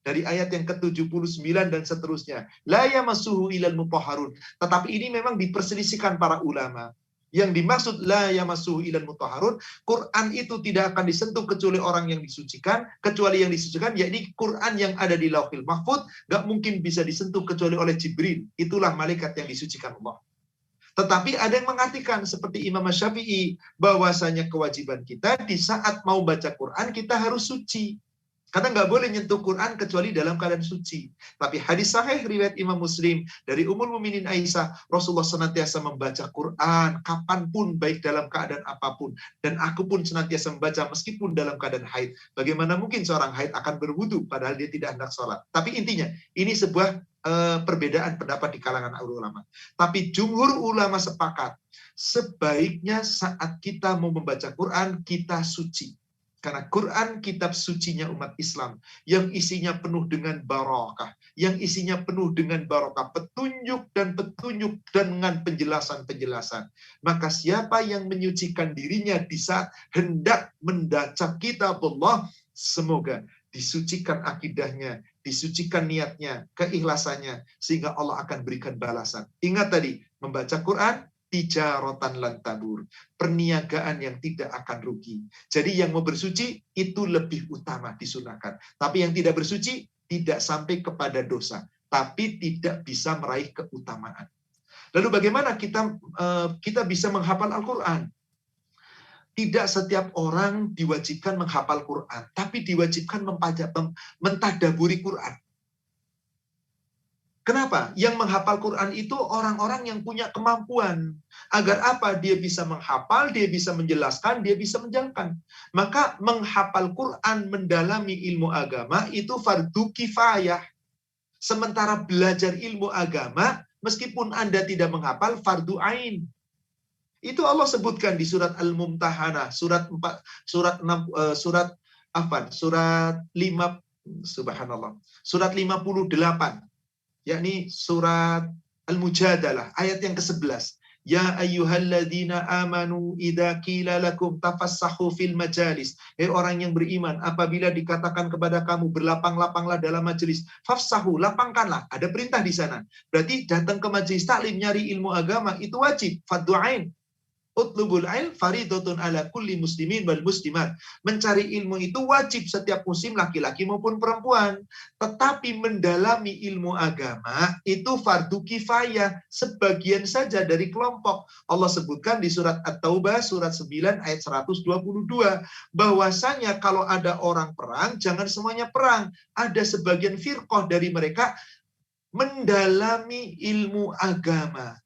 Dari ayat yang ke-79 dan seterusnya. La yamassuhu ilal mutahharun. Tetapi ini memang diperselisihkan para ulama. Yang dimaksud la yamassuhu ilal mutahharun, Quran itu tidak akan disentuh kecuali orang yang disucikan, kecuali yang disucikan, yakni Quran yang ada di Lauhil Mahfuz, gak mungkin bisa disentuh kecuali oleh Jibril. Itulah malaikat yang disucikan Allah. Tetapi ada yang mengartikan seperti Imam Syafi'i, bahwasanya kewajiban kita di saat mau baca Quran, kita harus suci. Karena nggak boleh nyentuh Quran kecuali dalam keadaan suci. Tapi hadis sahih riwayat Imam Muslim dari Ummul Mukminin Aisyah, Rasulullah senantiasa membaca Quran kapanpun, baik dalam keadaan apapun. Dan aku pun senantiasa membaca meskipun dalam keadaan haid. Bagaimana mungkin seorang haid akan berwudu padahal dia tidak hendak sholat? Tapi intinya, ini sebuah perbedaan pendapat di kalangan ulama. Tapi jumhur ulama sepakat, sebaiknya saat kita mau membaca Quran, kita suci. Karena Quran kitab sucinya umat Islam yang isinya penuh dengan barakah, yang isinya penuh dengan barakah, petunjuk dan dengan penjelasan-penjelasan. Maka siapa yang menyucikan dirinya di saat hendak membaca kitab Allah, semoga disucikan akidahnya, disucikan niatnya, keikhlasannya, sehingga Allah akan berikan balasan. Ingat tadi, membaca Quran tijaratan lan tabur, perniagaan yang tidak akan rugi. Jadi yang mau bersuci itu lebih utama disunahkan. Tapi yang tidak bersuci tidak sampai kepada dosa, tapi tidak bisa meraih keutamaan. Lalu bagaimana kita bisa menghafal Al-Quran? Tidak setiap orang diwajibkan menghafal Quran, tapi diwajibkan mentadaburi Quran. Kenapa? Yang menghafal Quran itu orang-orang yang punya kemampuan. Agar apa? Dia bisa menghafal, dia bisa menjelaskan, dia bisa menjalankan. Maka menghafal Quran, mendalami ilmu agama, itu fardu kifayah. Sementara belajar ilmu agama, meskipun Anda tidak menghafal, fardu ain. Itu Allah sebutkan di surat Al-Mumtahanah, surat 58, yakni surat Al-Mujadalah, ayat yang ke-11. Ya ayyuhalladzina amanu idza qila lakum tafassahu fil majalis. Hei orang yang beriman, apabila dikatakan kepada kamu berlapang-lapanglah dalam majelis, fafsahu, lapangkanlah. Ada perintah di sana. Berarti datang ke majelis taklim nyari ilmu agama itu wajib, fardhu'ain. Utlubul ilm faridatun ala kulli muslimin wal muslimat. Mencari ilmu itu wajib setiap muslim, laki-laki maupun perempuan. Tetapi mendalami ilmu agama itu fardu kifayah, sebagian saja dari kelompok. Allah sebutkan di surat At-Taubah surat 9 ayat 122 bahwasanya kalau ada orang perang, jangan semuanya perang. Ada sebagian firqah dari mereka mendalami ilmu agama.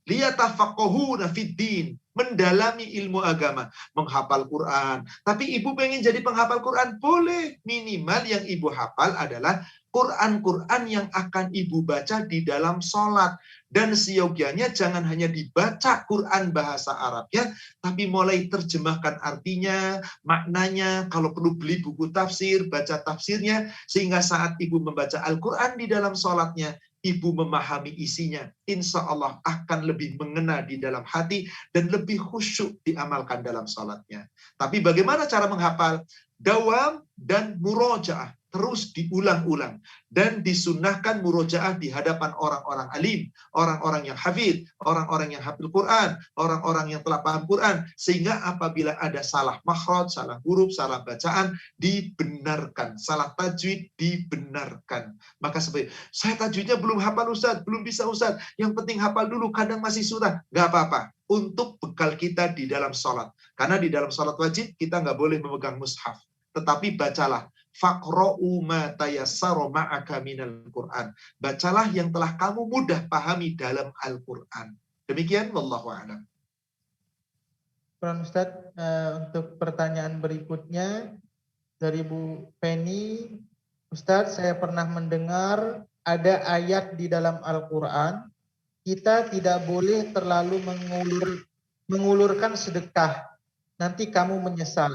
Liyatafaqahuna fiddin, mendalami ilmu agama, menghafal Quran. Tapi ibu pengen jadi penghafal Quran, boleh. Minimal yang ibu hafal adalah Quran-Quran yang akan ibu baca di dalam sholat. Dan seyogianya jangan hanya dibaca Quran bahasa Arabnya, tapi mulai terjemahkan artinya, maknanya, kalau perlu beli buku tafsir, baca tafsirnya, sehingga saat ibu membaca Al-Quran di dalam sholatnya, ibu memahami isinya, insya Allah akan lebih mengena di dalam hati dan lebih khusyuk diamalkan dalam salatnya. Tapi bagaimana cara menghafal? Dawam dan murojaah, terus diulang-ulang. Dan disunnahkan murojaah di hadapan orang-orang alim, orang-orang yang hafid, orang-orang yang hafil Quran, orang-orang yang telah paham Quran. Sehingga apabila ada salah makhraj, salah huruf, salah bacaan, dibenarkan. Salah tajwid, dibenarkan. Maka sebaik, saya tajwidnya belum hafal Ustaz, belum bisa Ustaz. Yang penting hafal dulu, kadang masih susah. Nggak apa-apa. Untuk bekal kita di dalam sholat. Karena di dalam sholat wajib, kita nggak boleh memegang mushaf. Tetapi bacalah. Faqra'u ma tayassara ma'aka minal Qur'an. Bacalah yang telah kamu mudah pahami dalam Al-Qur'an. Demikian, wallahu a'lam. Ustaz, untuk pertanyaan berikutnya dari Bu Penny. Ustaz, saya pernah mendengar ada ayat di dalam Al-Quran, kita tidak boleh terlalu mengulurkan sedekah, nanti kamu menyesal.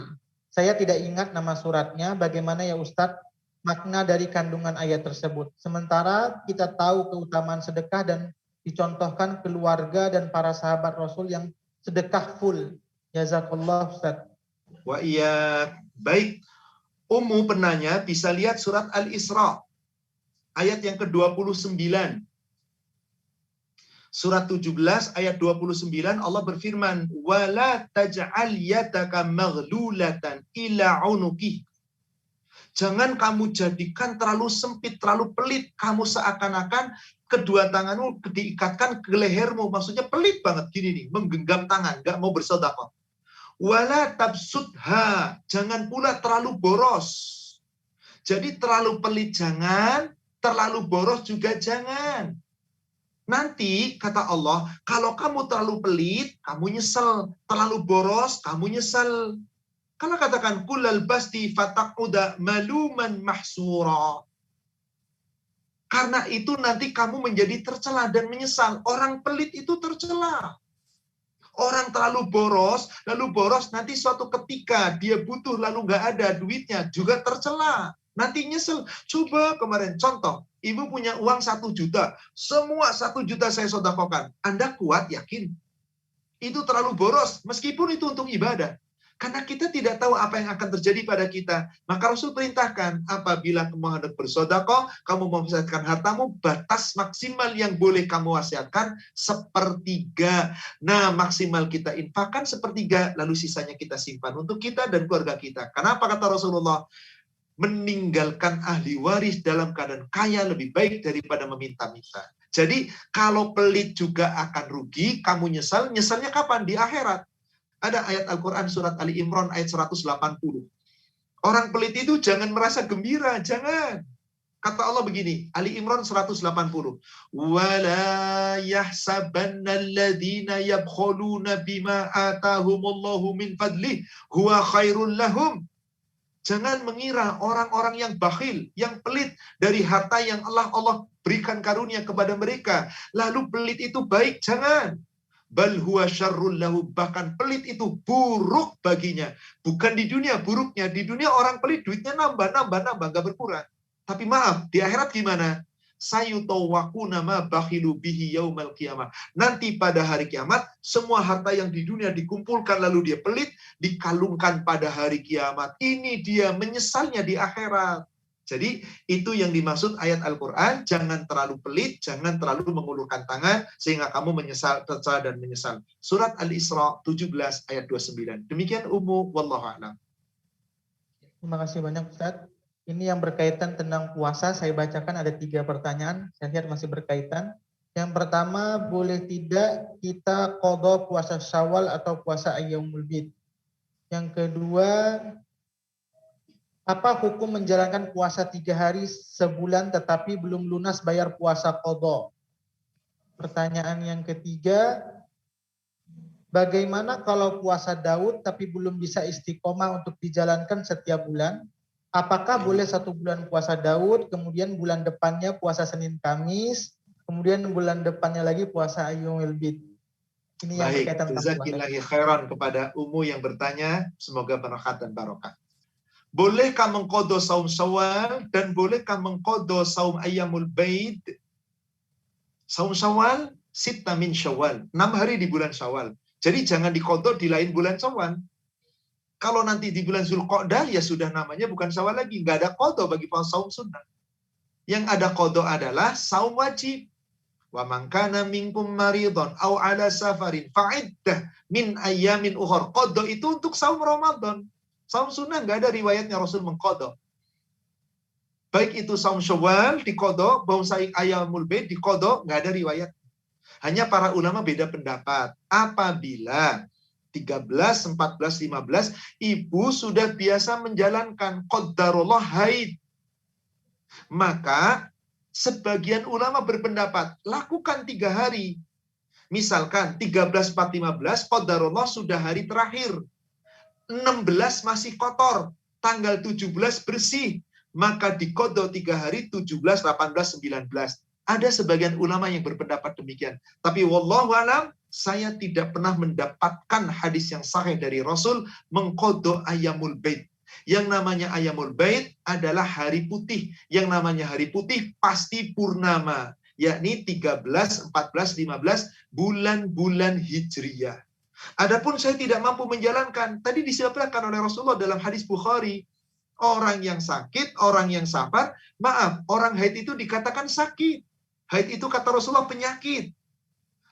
Saya tidak ingat nama suratnya, bagaimana ya Ustadz makna dari kandungan ayat tersebut. Sementara kita tahu keutamaan sedekah dan dicontohkan keluarga dan para sahabat Rasul yang sedekah full. Jazakallah Ustadz. Wa iya, baik. Ummu penanya bisa lihat surat Al-Isra ayat yang ke-29. Surat 17 ayat 29 Allah berfirman, "Wala taj'al yadaka maghlulatan ila unuki." Jangan kamu jadikan terlalu sempit, terlalu pelit. Kamu seakan-akan kedua tanganmu diikatkan ke lehermu. Maksudnya pelit banget gini nih, menggenggam tangan, nggak mau bersedekah. Wala tabsudha, jangan pula terlalu boros. Jadi terlalu pelit jangan, terlalu boros juga jangan. Nanti kata Allah, kalau kamu terlalu pelit, kamu nyesel. Terlalu boros, kamu nyesel. Karena katakan kullal basti fataquda maluman mahsura. Karena itu nanti kamu menjadi tercela dan menyesal. Orang pelit itu tercela. Orang terlalu boros, nanti suatu ketika dia butuh lalu nggak ada duitnya, juga tercela. Nanti nyesel. Coba kemarin, contoh, ibu punya uang 1 juta, semua 1 juta saya sedekahkan. Anda kuat, yakin? Itu terlalu boros, meskipun itu untuk ibadah. Karena kita tidak tahu apa yang akan terjadi pada kita. Maka Rasul perintahkan, apabila kamu hendak bersedekah, kamu mewasiatkan hartamu, batas maksimal yang boleh kamu wasiatkan 1/3. Nah, maksimal kita infakkan 1/3, lalu sisanya kita simpan untuk kita dan keluarga kita. Kenapa kata Rasulullah? Meninggalkan ahli waris dalam keadaan kaya lebih baik daripada meminta-minta. Jadi, kalau pelit juga akan rugi, kamu nyesal, nyesalnya kapan? Di akhirat. Ada ayat Al-Quran surat Ali Imran ayat 180. Orang pelit itu jangan merasa gembira, jangan. Kata Allah begini, Ali Imran 180. Wala yahsabanna alladhina yabkhuluna bima atahumullahu min fadlih huwa khairul lahum. Jangan mengira orang-orang yang bakhil, yang pelit dari harta yang Allah berikan karunia kepada mereka. Lalu pelit itu baik, jangan. Bal huwa syarrul lahu, bahkan pelit itu buruk baginya. Bukan di dunia buruknya, di dunia orang pelit duitnya nambah, nggak berkurang. Tapi maaf, di akhirat gimana? Sayutawwaquna ma bakhilu bihi yaumal qiyamah. Nanti pada hari kiamat, semua harta yang di dunia dikumpulkan lalu dia pelit, dikalungkan pada hari kiamat. Ini dia menyesalnya di akhirat. Jadi itu yang dimaksud ayat Al-Quran, jangan terlalu pelit, jangan terlalu mengulurkan tangan, sehingga kamu menyesal, tercela dan menyesal. Surat Al-Isra 17 ayat 29. Demikian Ummu, wallahu a'lam. Terima kasih banyak Ustaz. Ini yang berkaitan tentang puasa, saya bacakan ada 3 pertanyaan, saya lihat masih berkaitan. Yang pertama, boleh tidak kita qadha puasa Syawal atau puasa Ayyamul Bid? Yang kedua, apa hukum menjalankan puasa 3 hari sebulan tetapi belum lunas bayar puasa qadha? Pertanyaan yang ketiga, bagaimana kalau puasa Daud tapi belum bisa istiqomah untuk dijalankan setiap bulan? Apakah boleh 1 bulan puasa Daud, kemudian bulan depannya puasa Senin Kamis, kemudian bulan depannya lagi puasa Ayyamul Bid? Ini yang berkaitan tentang puasa. Jazakillahi khairan kepada Ummu yang bertanya, semoga berkah dan barokah. Bolehkah mengqadha saum Syawal dan bolehkah mengqadha saum Ayyamul Bid? Saum Syawal, sitta min Syawal, 6 hari di bulan Syawal. Jadi jangan diqadha di lain bulan Syawal. Kalau nanti di bulan Zulqa'dah ya sudah namanya bukan Syawal lagi, nggak ada qadha bagi saum sunnah. Yang ada qadha adalah saum wajib. Wa man kana minkum maridhan aw ala safarin fa'iddah min ayyamin ukhra. Qadha itu untuk saum Ramadan. Saum sunnah nggak ada riwayatnya Rasul mengqadha. Baik itu saum Syawal diqadha, puasa Ayyamul Bid diqadha, nggak ada riwayat. Hanya para ulama beda pendapat. Apabila 13, 14, 15 ibu sudah biasa menjalankan qadarullah haid, maka sebagian ulama berpendapat lakukan 3 hari. Misalkan 13, 14, 15 qadarullah sudah hari terakhir. 16 masih kotor, tanggal 17 bersih, maka diqadha 3 hari, 17, 18, 19. Ada sebagian ulama yang berpendapat demikian. Tapi wallahu alam, saya tidak pernah mendapatkan hadis yang sahih dari Rasul mengqadha Ayyamul Bid. Yang namanya Ayyamul Bid adalah hari putih. Yang namanya hari putih pasti purnama, yakni 13, 14, 15 bulan-bulan Hijriyah. Adapun saya tidak mampu menjalankan, tadi disebutkan oleh Rasulullah dalam hadis Bukhari, orang yang sakit, orang yang safar, maaf, orang haid itu dikatakan sakit. Haid itu kata Rasulullah penyakit.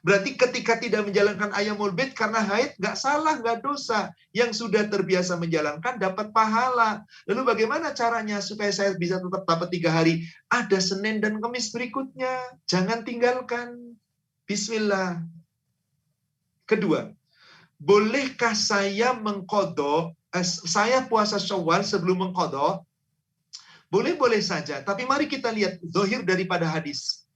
Berarti ketika tidak menjalankan Ayyamul Bid karena haid, nggak salah, nggak dosa. Yang sudah terbiasa menjalankan dapat pahala. Lalu bagaimana caranya supaya saya bisa tetap dapat 3 hari? Ada Senin dan Kamis berikutnya. Jangan tinggalkan. Bismillah. Kedua, bolehkah saya mengqadha, saya puasa Syawal sebelum mengqadha? Boleh-boleh saja. Tapi mari kita lihat zahir daripada hadis.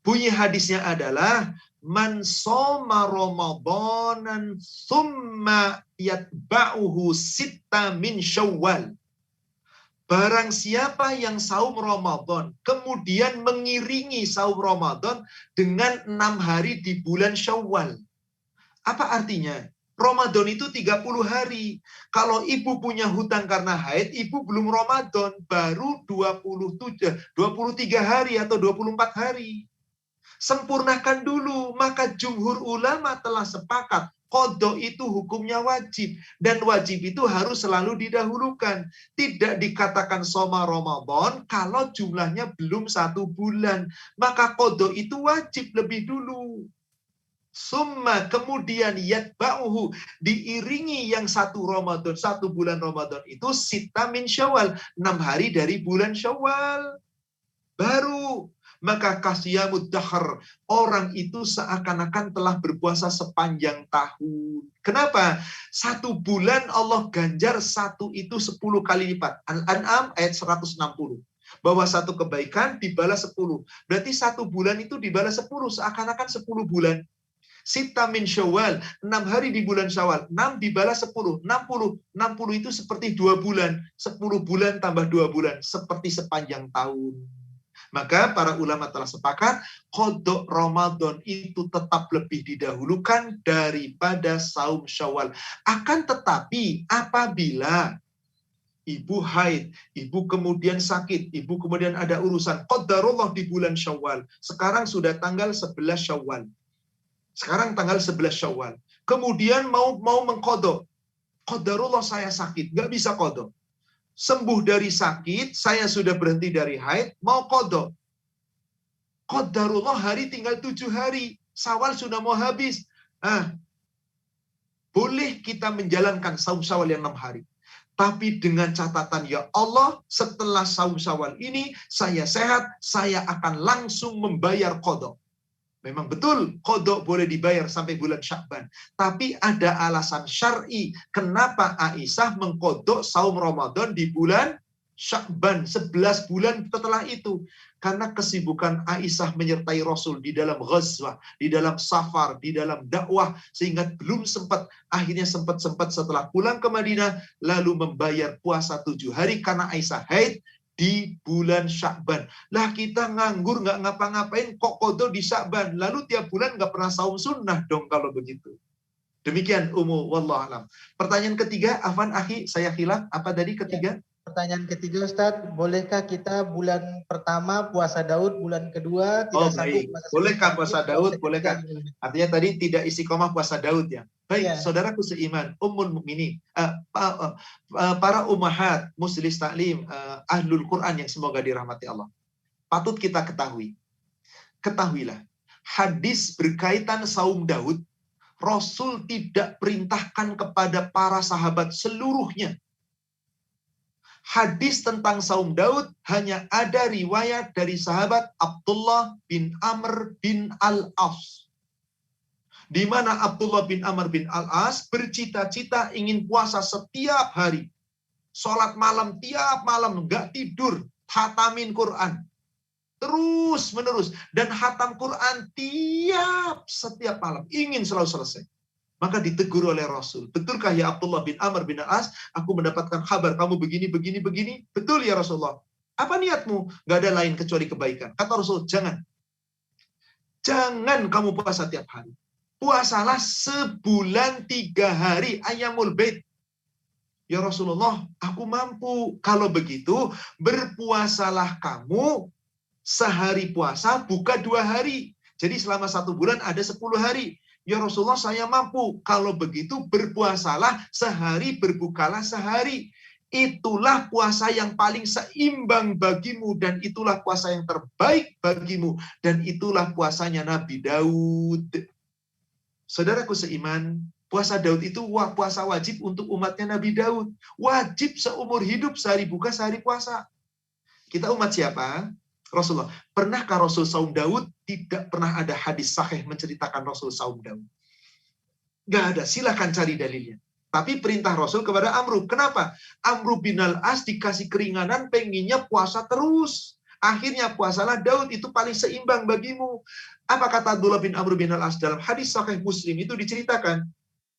Bunyi hadisnya adalah man shoma ramadanan tsumma yatba'uhu sitta min Syawal. Barang siapa yang saum Ramadan kemudian mengiringi saum Ramadan dengan 6 hari di bulan Syawal. Apa artinya? Ramadan itu 30 hari. Kalau ibu punya hutang karena haid, ibu belum Ramadan, baru 23 hari atau 24 hari. Sempurnakan dulu, maka jumhur ulama telah sepakat qadha itu hukumnya wajib, dan wajib itu harus selalu didahulukan. Tidak dikatakan shoma Ramadan kalau jumlahnya belum 1 bulan, maka qadha itu wajib lebih dulu. Summa kemudian yatba'uhu, diiringi yang 1 Ramadan, 1 bulan Ramadan itu sitta min Syawal, 6 hari dari bulan Syawal. Baru maka kasiyamud dahr, orang itu seakan-akan telah berpuasa sepanjang tahun. Kenapa? 1 bulan Allah ganjar 1 itu 10 kali lipat. Al-An'am ayat 160. Bahwa 1 kebaikan dibalas 10. Berarti 1 bulan itu dibalas 10, seakan-akan 10 bulan. Sita min Syawal, 6 hari di bulan Syawal, 6 dibalas 10, 60. 60 itu seperti 2 bulan, 10 bulan tambah 2 bulan, seperti sepanjang tahun. Maka para ulama telah sepakat, qadha Ramadan itu tetap lebih didahulukan daripada saum Syawal. Akan tetapi apabila ibu haid, ibu kemudian sakit, ibu kemudian ada urusan, qadarullah di bulan Syawal. Sekarang sudah tanggal 11 Syawal. Sekarang tanggal 11 Syawal. Kemudian mau mengqadha. Qadarullah saya sakit, nggak bisa qadha. Sembuh dari sakit, saya sudah berhenti dari haid, mau qadha. Qadarullah hari tinggal 7 hari. Syawal sudah mau habis. Boleh kita menjalankan saum Syawal yang 6 hari. Tapi dengan catatan, ya Allah, setelah saum Syawal ini, saya sehat, saya akan langsung membayar qadha. Memang betul, qadha boleh dibayar sampai bulan Sya'ban. Tapi ada alasan syar'i. Kenapa Aisyah mengqadha saum Ramadan di bulan Sya'ban, 11 bulan setelah itu. Karena kesibukan Aisyah menyertai Rasul di dalam ghazwah, di dalam safar, di dalam dakwah, sehingga belum sempat, akhirnya sempat setelah pulang ke Madinah, lalu membayar puasa 7 hari karena Aisyah haid di bulan Sya'ban. Lah kita nganggur nggak ngapa-ngapain kok qadha di Sya'ban. Lalu tiap bulan nggak pernah saum sunnah dong kalau begitu. Demikian wallahu alam. Pertanyaan ketiga, Afwan akhi, saya khilaf. Apa tadi ketiga? Pertanyaan ketiga Ustadz, bolehkah kita bulan pertama puasa Daud, bulan kedua tidak sanggup puasa bolehkah Senin, puasa Kamis, Daud? puasa Bolehkah? ketiga? Artinya tadi tidak istiqomah puasa Daud ya. Baik, Ya. saudaraku seiman, Ummul Mukminin, para ummahat, muslis taklim, ahlul Quran yang semoga dirahmati Allah. Patut kita ketahuilah, hadis berkaitan saum Daud, Rasul tidak perintahkan kepada para sahabat seluruhnya. Hadis tentang saum Daud hanya ada riwayat dari sahabat Abdullah bin Amr bin Al-As. Di mana Abdullah bin Amr bin Al-As bercita-cita ingin puasa setiap hari. Sholat malam tiap malam, nggak tidur, khatamin Quran. Terus menerus. Dan khatam Quran setiap malam. Ingin selalu selesai. Maka ditegur oleh Rasul. Betulkah ya Abdullah bin Amr bin Al-As, aku mendapatkan kabar kamu begini. Betul ya Rasulullah. Apa niatmu? Gak ada lain kecuali kebaikan. Kata Rasul, jangan. Jangan kamu puasa tiap hari. Puasalah sebulan 3 hari, Ayyamul Bid. Ya Rasulullah, aku mampu. Kalau begitu, berpuasalah kamu sehari puasa, buka 2 hari. Jadi selama 1 bulan ada 10 hari. Ya Rasulullah, saya mampu. Kalau begitu berpuasalah sehari, berbukalah sehari. itulah puasa yang paling seimbang bagimu, dan itulah puasa yang terbaik bagimu, dan itulah puasanya Nabi Daud. Saudaraku seiman, puasa Daud itu puasa wajib untuk umatnya Nabi Daud. Wajib seumur hidup, sehari buka, sehari puasa. Kita umat siapa? Rasulullah. Pernahkah Rasul saum Daud? Tidak pernah ada hadis sahih menceritakan Rasul saum Daud. Gak ada, silahkan cari dalilnya. Tapi perintah Rasul kepada Amru. Kenapa? Amru bin Al-As dikasih keringanan, pengennya puasa terus. Akhirnya puasalah Daud, itu paling seimbang bagimu. Apa kata Abdullah bin Amr bin Al-As dalam hadis sahih Muslim itu diceritakan?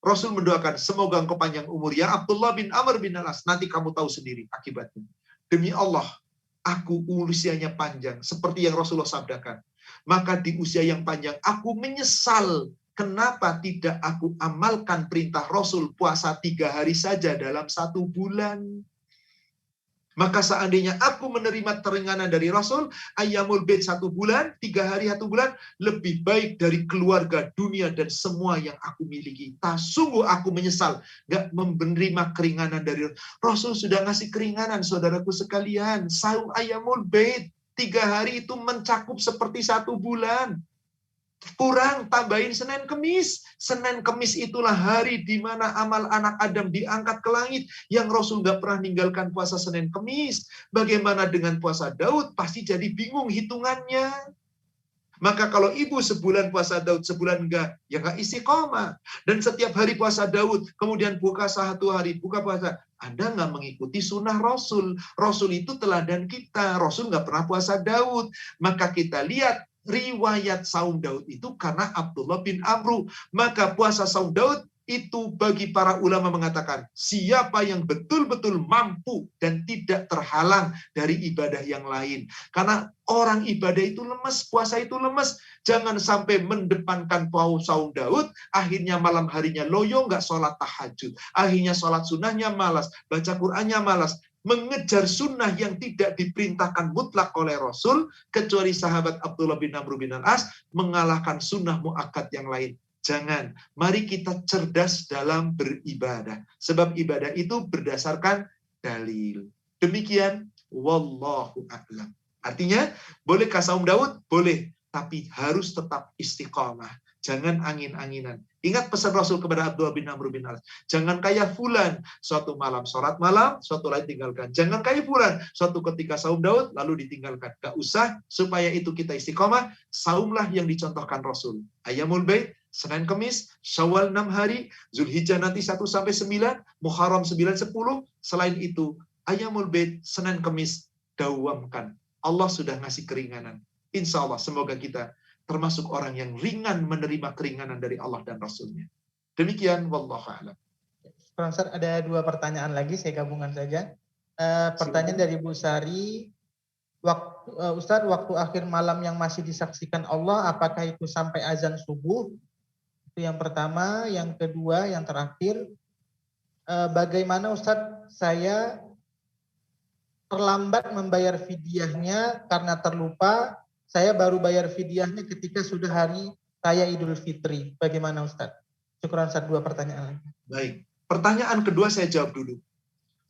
Rasul mendoakan, semoga engkau panjang umur ya Abdullah bin Amr bin Al-As. Nanti kamu tahu sendiri akibatnya. Demi Allah, aku usianya panjang, seperti yang Rasulullah sabdakan. Maka di usia yang panjang, aku menyesal kenapa tidak aku amalkan perintah Rasul puasa 3 hari saja dalam 1 bulan. Maka seandainya aku menerima keringanan dari Rasul, Ayyamul Bait 1 bulan, 3 hari 1 bulan, lebih baik dari keluarga, dunia, dan semua yang aku miliki. Sungguh aku menyesal gak menerima keringanan dari Rasul. Sudah ngasih keringanan, saudaraku sekalian. Saum Ayyamul Bait 3 hari itu mencakup seperti 1 bulan. Kurang, tambahin Senin Kemis. Senin Kemis itulah hari di mana amal anak Adam diangkat ke langit. Yang Rasul gak pernah ninggalkan puasa Senin Kemis. Bagaimana dengan puasa Daud? Pasti jadi bingung hitungannya. Maka kalau ibu sebulan puasa Daud, sebulan enggak, ya enggak istiqomah. Dan setiap hari puasa Daud, kemudian buka 1 hari, buka puasa. Anda nggak mengikuti sunnah Rasul. Rasul itu teladan kita. Rasul nggak pernah puasa Daud. Maka kita lihat, riwayat saum Daud itu karena Abdullah bin Amru. Maka puasa saum Daud itu bagi para ulama mengatakan, siapa yang betul-betul mampu dan tidak terhalang dari ibadah yang lain. Karena orang ibadah itu lemes, puasa itu lemes. Jangan sampai mendepankan puasa saum Daud, akhirnya malam harinya loyo, nggak sholat tahajud. Akhirnya sholat sunnahnya malas, baca Qur'annya malas. Mengejar sunnah yang tidak diperintahkan mutlak oleh Rasul, kecuali sahabat Abdullah bin Amr bin Al-As, mengalahkan sunnah muakkad yang lain. Jangan, mari kita cerdas dalam beribadah. Sebab ibadah itu berdasarkan dalil. Demikian, wallahu a'lam. Artinya, bolehkah saum Daud? Boleh, tapi harus tetap istiqamah. Jangan angin-anginan. Ingat pesan Rasul kepada Abdullah bin Amr bin Al-As. Jangan kayak fulan, suatu malam sholat malam, suatu lain tinggalkan. Jangan kayak fulan, suatu ketika saum Daud, lalu ditinggalkan. Gak usah, supaya itu kita istiqomah, saumlah yang dicontohkan Rasul. Ayyamul Bait, Senin Kemis, Syawal 6 hari, Zulhijjah nanti 1-9, Muharram 9-10. Selain itu, Ayyamul Bait, Senin Kemis, dawamkan. Allah sudah ngasih keringanan. Insya Allah, semoga kita termasuk orang yang ringan menerima keringanan dari Allah dan Rasulnya. Demikian, wallahu a'lam. Ustaz, ada 2 pertanyaan lagi, saya gabungkan saja. Pertanyaan dari Bu Sari, Ustaz, waktu akhir malam yang masih disaksikan Allah, apakah itu sampai azan subuh? Itu yang pertama. Yang kedua, yang terakhir, bagaimana Ustaz, saya terlambat membayar fidyahnya karena terlupa. Saya baru bayar fidyahnya ketika sudah hari raya Idul Fitri. Bagaimana Ustaz? Syukran Ustaz, 2 pertanyaan. Baik. Pertanyaan kedua saya jawab dulu.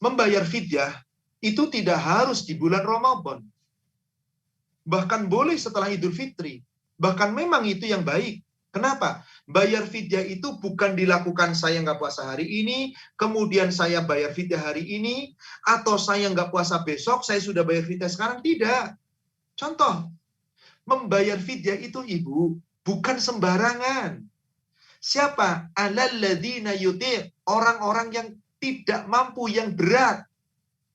Membayar fidyah itu tidak harus di bulan Ramadan. Bahkan boleh setelah Idul Fitri. Bahkan memang itu yang baik. Kenapa? Bayar fidyah itu bukan dilakukan saya nggak puasa hari ini, kemudian saya bayar fidyah hari ini, atau saya nggak puasa besok, saya sudah bayar fidyah sekarang. Tidak. Contoh, membayar fidyah itu ibu bukan sembarangan. Siapa? Alalladzina yuti', orang-orang yang tidak mampu, yang berat.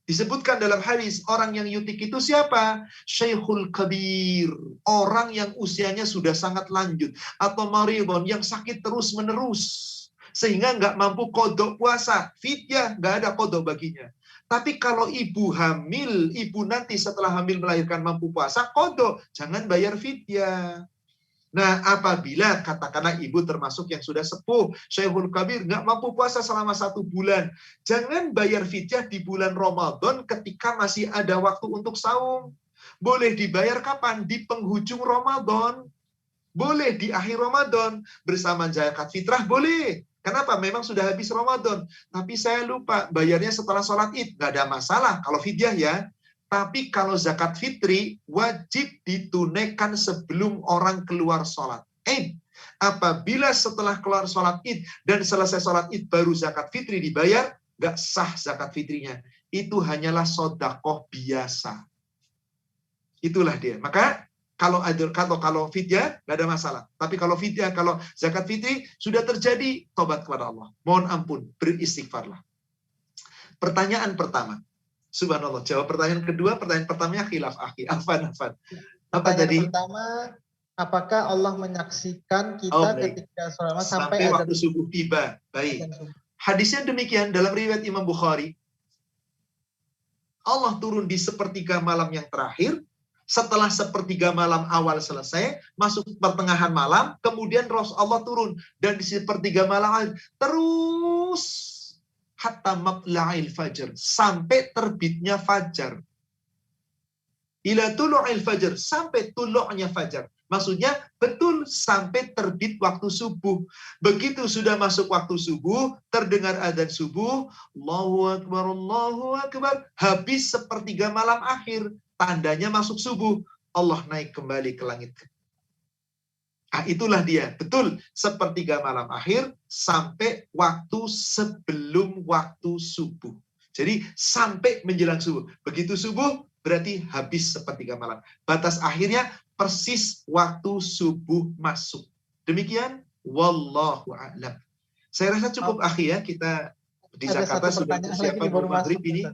Disebutkan dalam hadis, orang yang yutik itu siapa? Syekhul kabir, orang yang usianya sudah sangat lanjut, atau maridon, yang sakit terus-menerus, sehingga nggak mampu qodok puasa. Fidyah nggak ada qodok baginya. Tapi kalau ibu hamil, ibu nanti setelah hamil melahirkan mampu puasa, qodok, jangan bayar fidyah. Nah, apabila katakanlah ibu termasuk yang sudah sepuh, Syekhul Kabir, nggak mampu puasa selama 1 bulan, jangan bayar fidyah di bulan Ramadan ketika masih ada waktu untuk saum. Boleh dibayar kapan? Di penghujung Ramadan. Boleh di akhir Ramadan. Bersama zakat fitrah boleh. Kenapa? Memang sudah habis Ramadan, tapi saya lupa bayarnya setelah sholat Id. Nggak ada masalah kalau fidyah ya. Tapi kalau zakat fitri wajib ditunaikan sebelum orang keluar sholat Id. Apabila setelah keluar sholat Id dan selesai sholat Id baru zakat fitri dibayar, nggak sah zakat fitrinya. Itu hanyalah sodakoh biasa. Itulah dia. Maka kalau fidyah nggak ada masalah. Tapi kalau fidyah, kalau zakat fitri sudah terjadi, tobat kepada Allah. Mohon ampun, beristighfarlah. Pertanyaan pertama. Subhanallah. Jawab pertanyaan kedua, pertanyaan pertamanya khilaf akhi. Afan. Apa Pertanyaan tadi? pertama, apakah Allah menyaksikan kita ketika sholat sampai waktu subuh tiba? Baik. Hadisnya demikian dalam riwayat Imam Bukhari. Allah turun di sepertiga malam yang terakhir. Setelah sepertiga malam awal selesai, masuk pertengahan malam, kemudian Allah turun. Dan di sepertiga malam terus hatta matla'il fajr, sampai terbitnya fajar. Ila tulu'il fajr, sampai tulu'nya fajar. Maksudnya betul sampai terbit waktu subuh. Begitu sudah masuk waktu subuh, terdengar adzan subuh, Allahu Akbar, Allahu Akbar. Habis sepertiga malam akhir, tandanya masuk subuh. Allah naik kembali ke langit. Itulah dia, betul sepertiga malam akhir sampai waktu sebelum waktu subuh. Jadi sampai menjelang subuh. Begitu subuh berarti habis sepertiga malam. Batas akhirnya persis waktu subuh masuk. Demikian, wallahu a'lam. Saya rasa cukup akhi ya, kita di Jakarta sudah persiapan maghrib ini.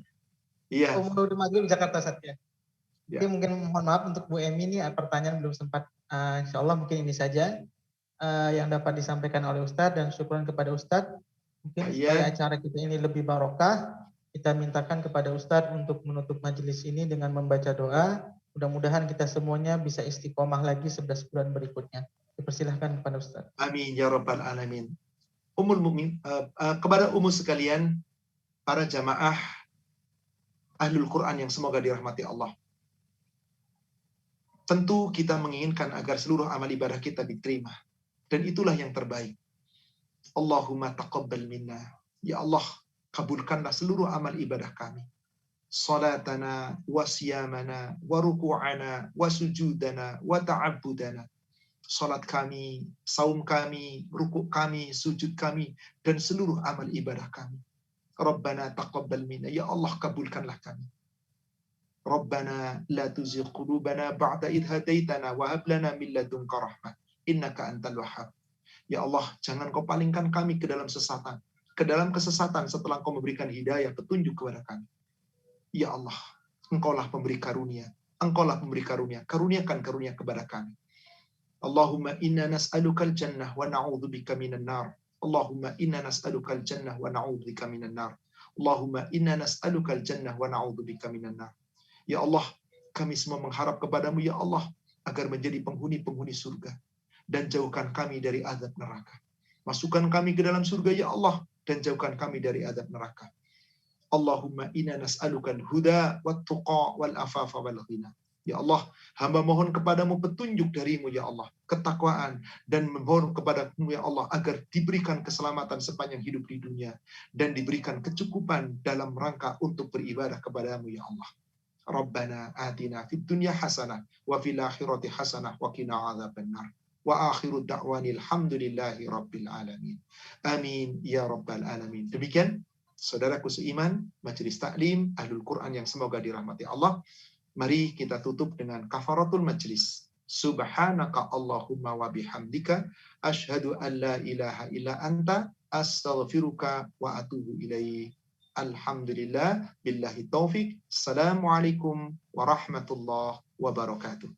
Iya. Umur maghrib Jakarta saja. Ya. Jadi mungkin mohon maaf untuk Bu Emi ini pertanyaan belum sempat. Insya Allah mungkin ini saja yang dapat disampaikan oleh Ustadz, dan syukuran kepada Ustadz. Mungkin supaya acara kita ini lebih barokah, kita mintakan kepada Ustadz untuk menutup majelis ini dengan membaca doa. Mudah-mudahan kita semuanya bisa istiqomah lagi 11 bulan berikutnya. Dipersilahkan kepada Ustadz. Amin ya rabbal alamin. Kepada umum sekalian, para jamaah Ahlul Quran yang semoga dirahmati Allah. Tentu kita menginginkan agar seluruh amal ibadah kita diterima. Dan itulah yang terbaik. Allahumma taqabbal minna. Ya Allah, kabulkanlah seluruh amal ibadah kami. Salatana, wa siyamana, wa ruku'ana, wa sujudana, wa ta'abbudana. Salat kami, saum kami, rukuk kami, sujud kami, dan seluruh amal ibadah kami. Rabbana taqabbal minna. Ya Allah, kabulkanlah kami. Rabbana la tuzigh qulubana ba'da idh hadaitana wa hab lana min ladunka rahmah innaka antal wahhab. Ya Allah, jangan kau palingkan kami ke dalam sesatan, ke dalam kesesatan setelah Kau memberikan hidayah, petunjuk kepada kami. Ya Allah, Engkaulah pemberi karunia. Engkaulah pemberi karunia. Karuniakan karunia kepada kami. Allahumma inna nas'alukal jannah wa na'udzubika minan nar. Allahumma inna nas'alukal jannah wa na'udzubika minan nar. Allahumma inna nas'alukal jannah wa na'udzubika minan nar. Ya Allah, kami semua mengharap kepadamu, ya Allah, agar menjadi penghuni-penghuni surga. Dan jauhkan kami dari azab neraka. Masukkan kami ke dalam surga, ya Allah, dan jauhkan kami dari azab neraka. Allahumma inna nas'alukal huda, wat tuqa, wal afafa, wal ghina. Ya Allah, hamba mohon kepadamu petunjuk darimu, ya Allah, ketakwaan, dan mohon kepadamu, ya Allah, agar diberikan keselamatan sepanjang hidup di dunia, dan diberikan kecukupan dalam rangka untuk beribadah kepadamu, ya Allah. Rabbana atina fid dunya hasanah wa fil akhirati hasanah wa qina adzabannar. Wa akhiru da'wani alhamdulillahi rabbil alamin. Amin ya rabbal alamin. Demikian saudaraku seiman, majelis taklim Ahlul Quran yang semoga dirahmati Allah. Mari kita tutup dengan kafaratul majlis. Subhanaka Allahumma wa bihamdika asyhadu an la ilaha illa anta astaghfiruka wa atubu ilaik. Alhamdulillah, billahi taufik. Assalamualaikum warahmatullahi wabarakatuh.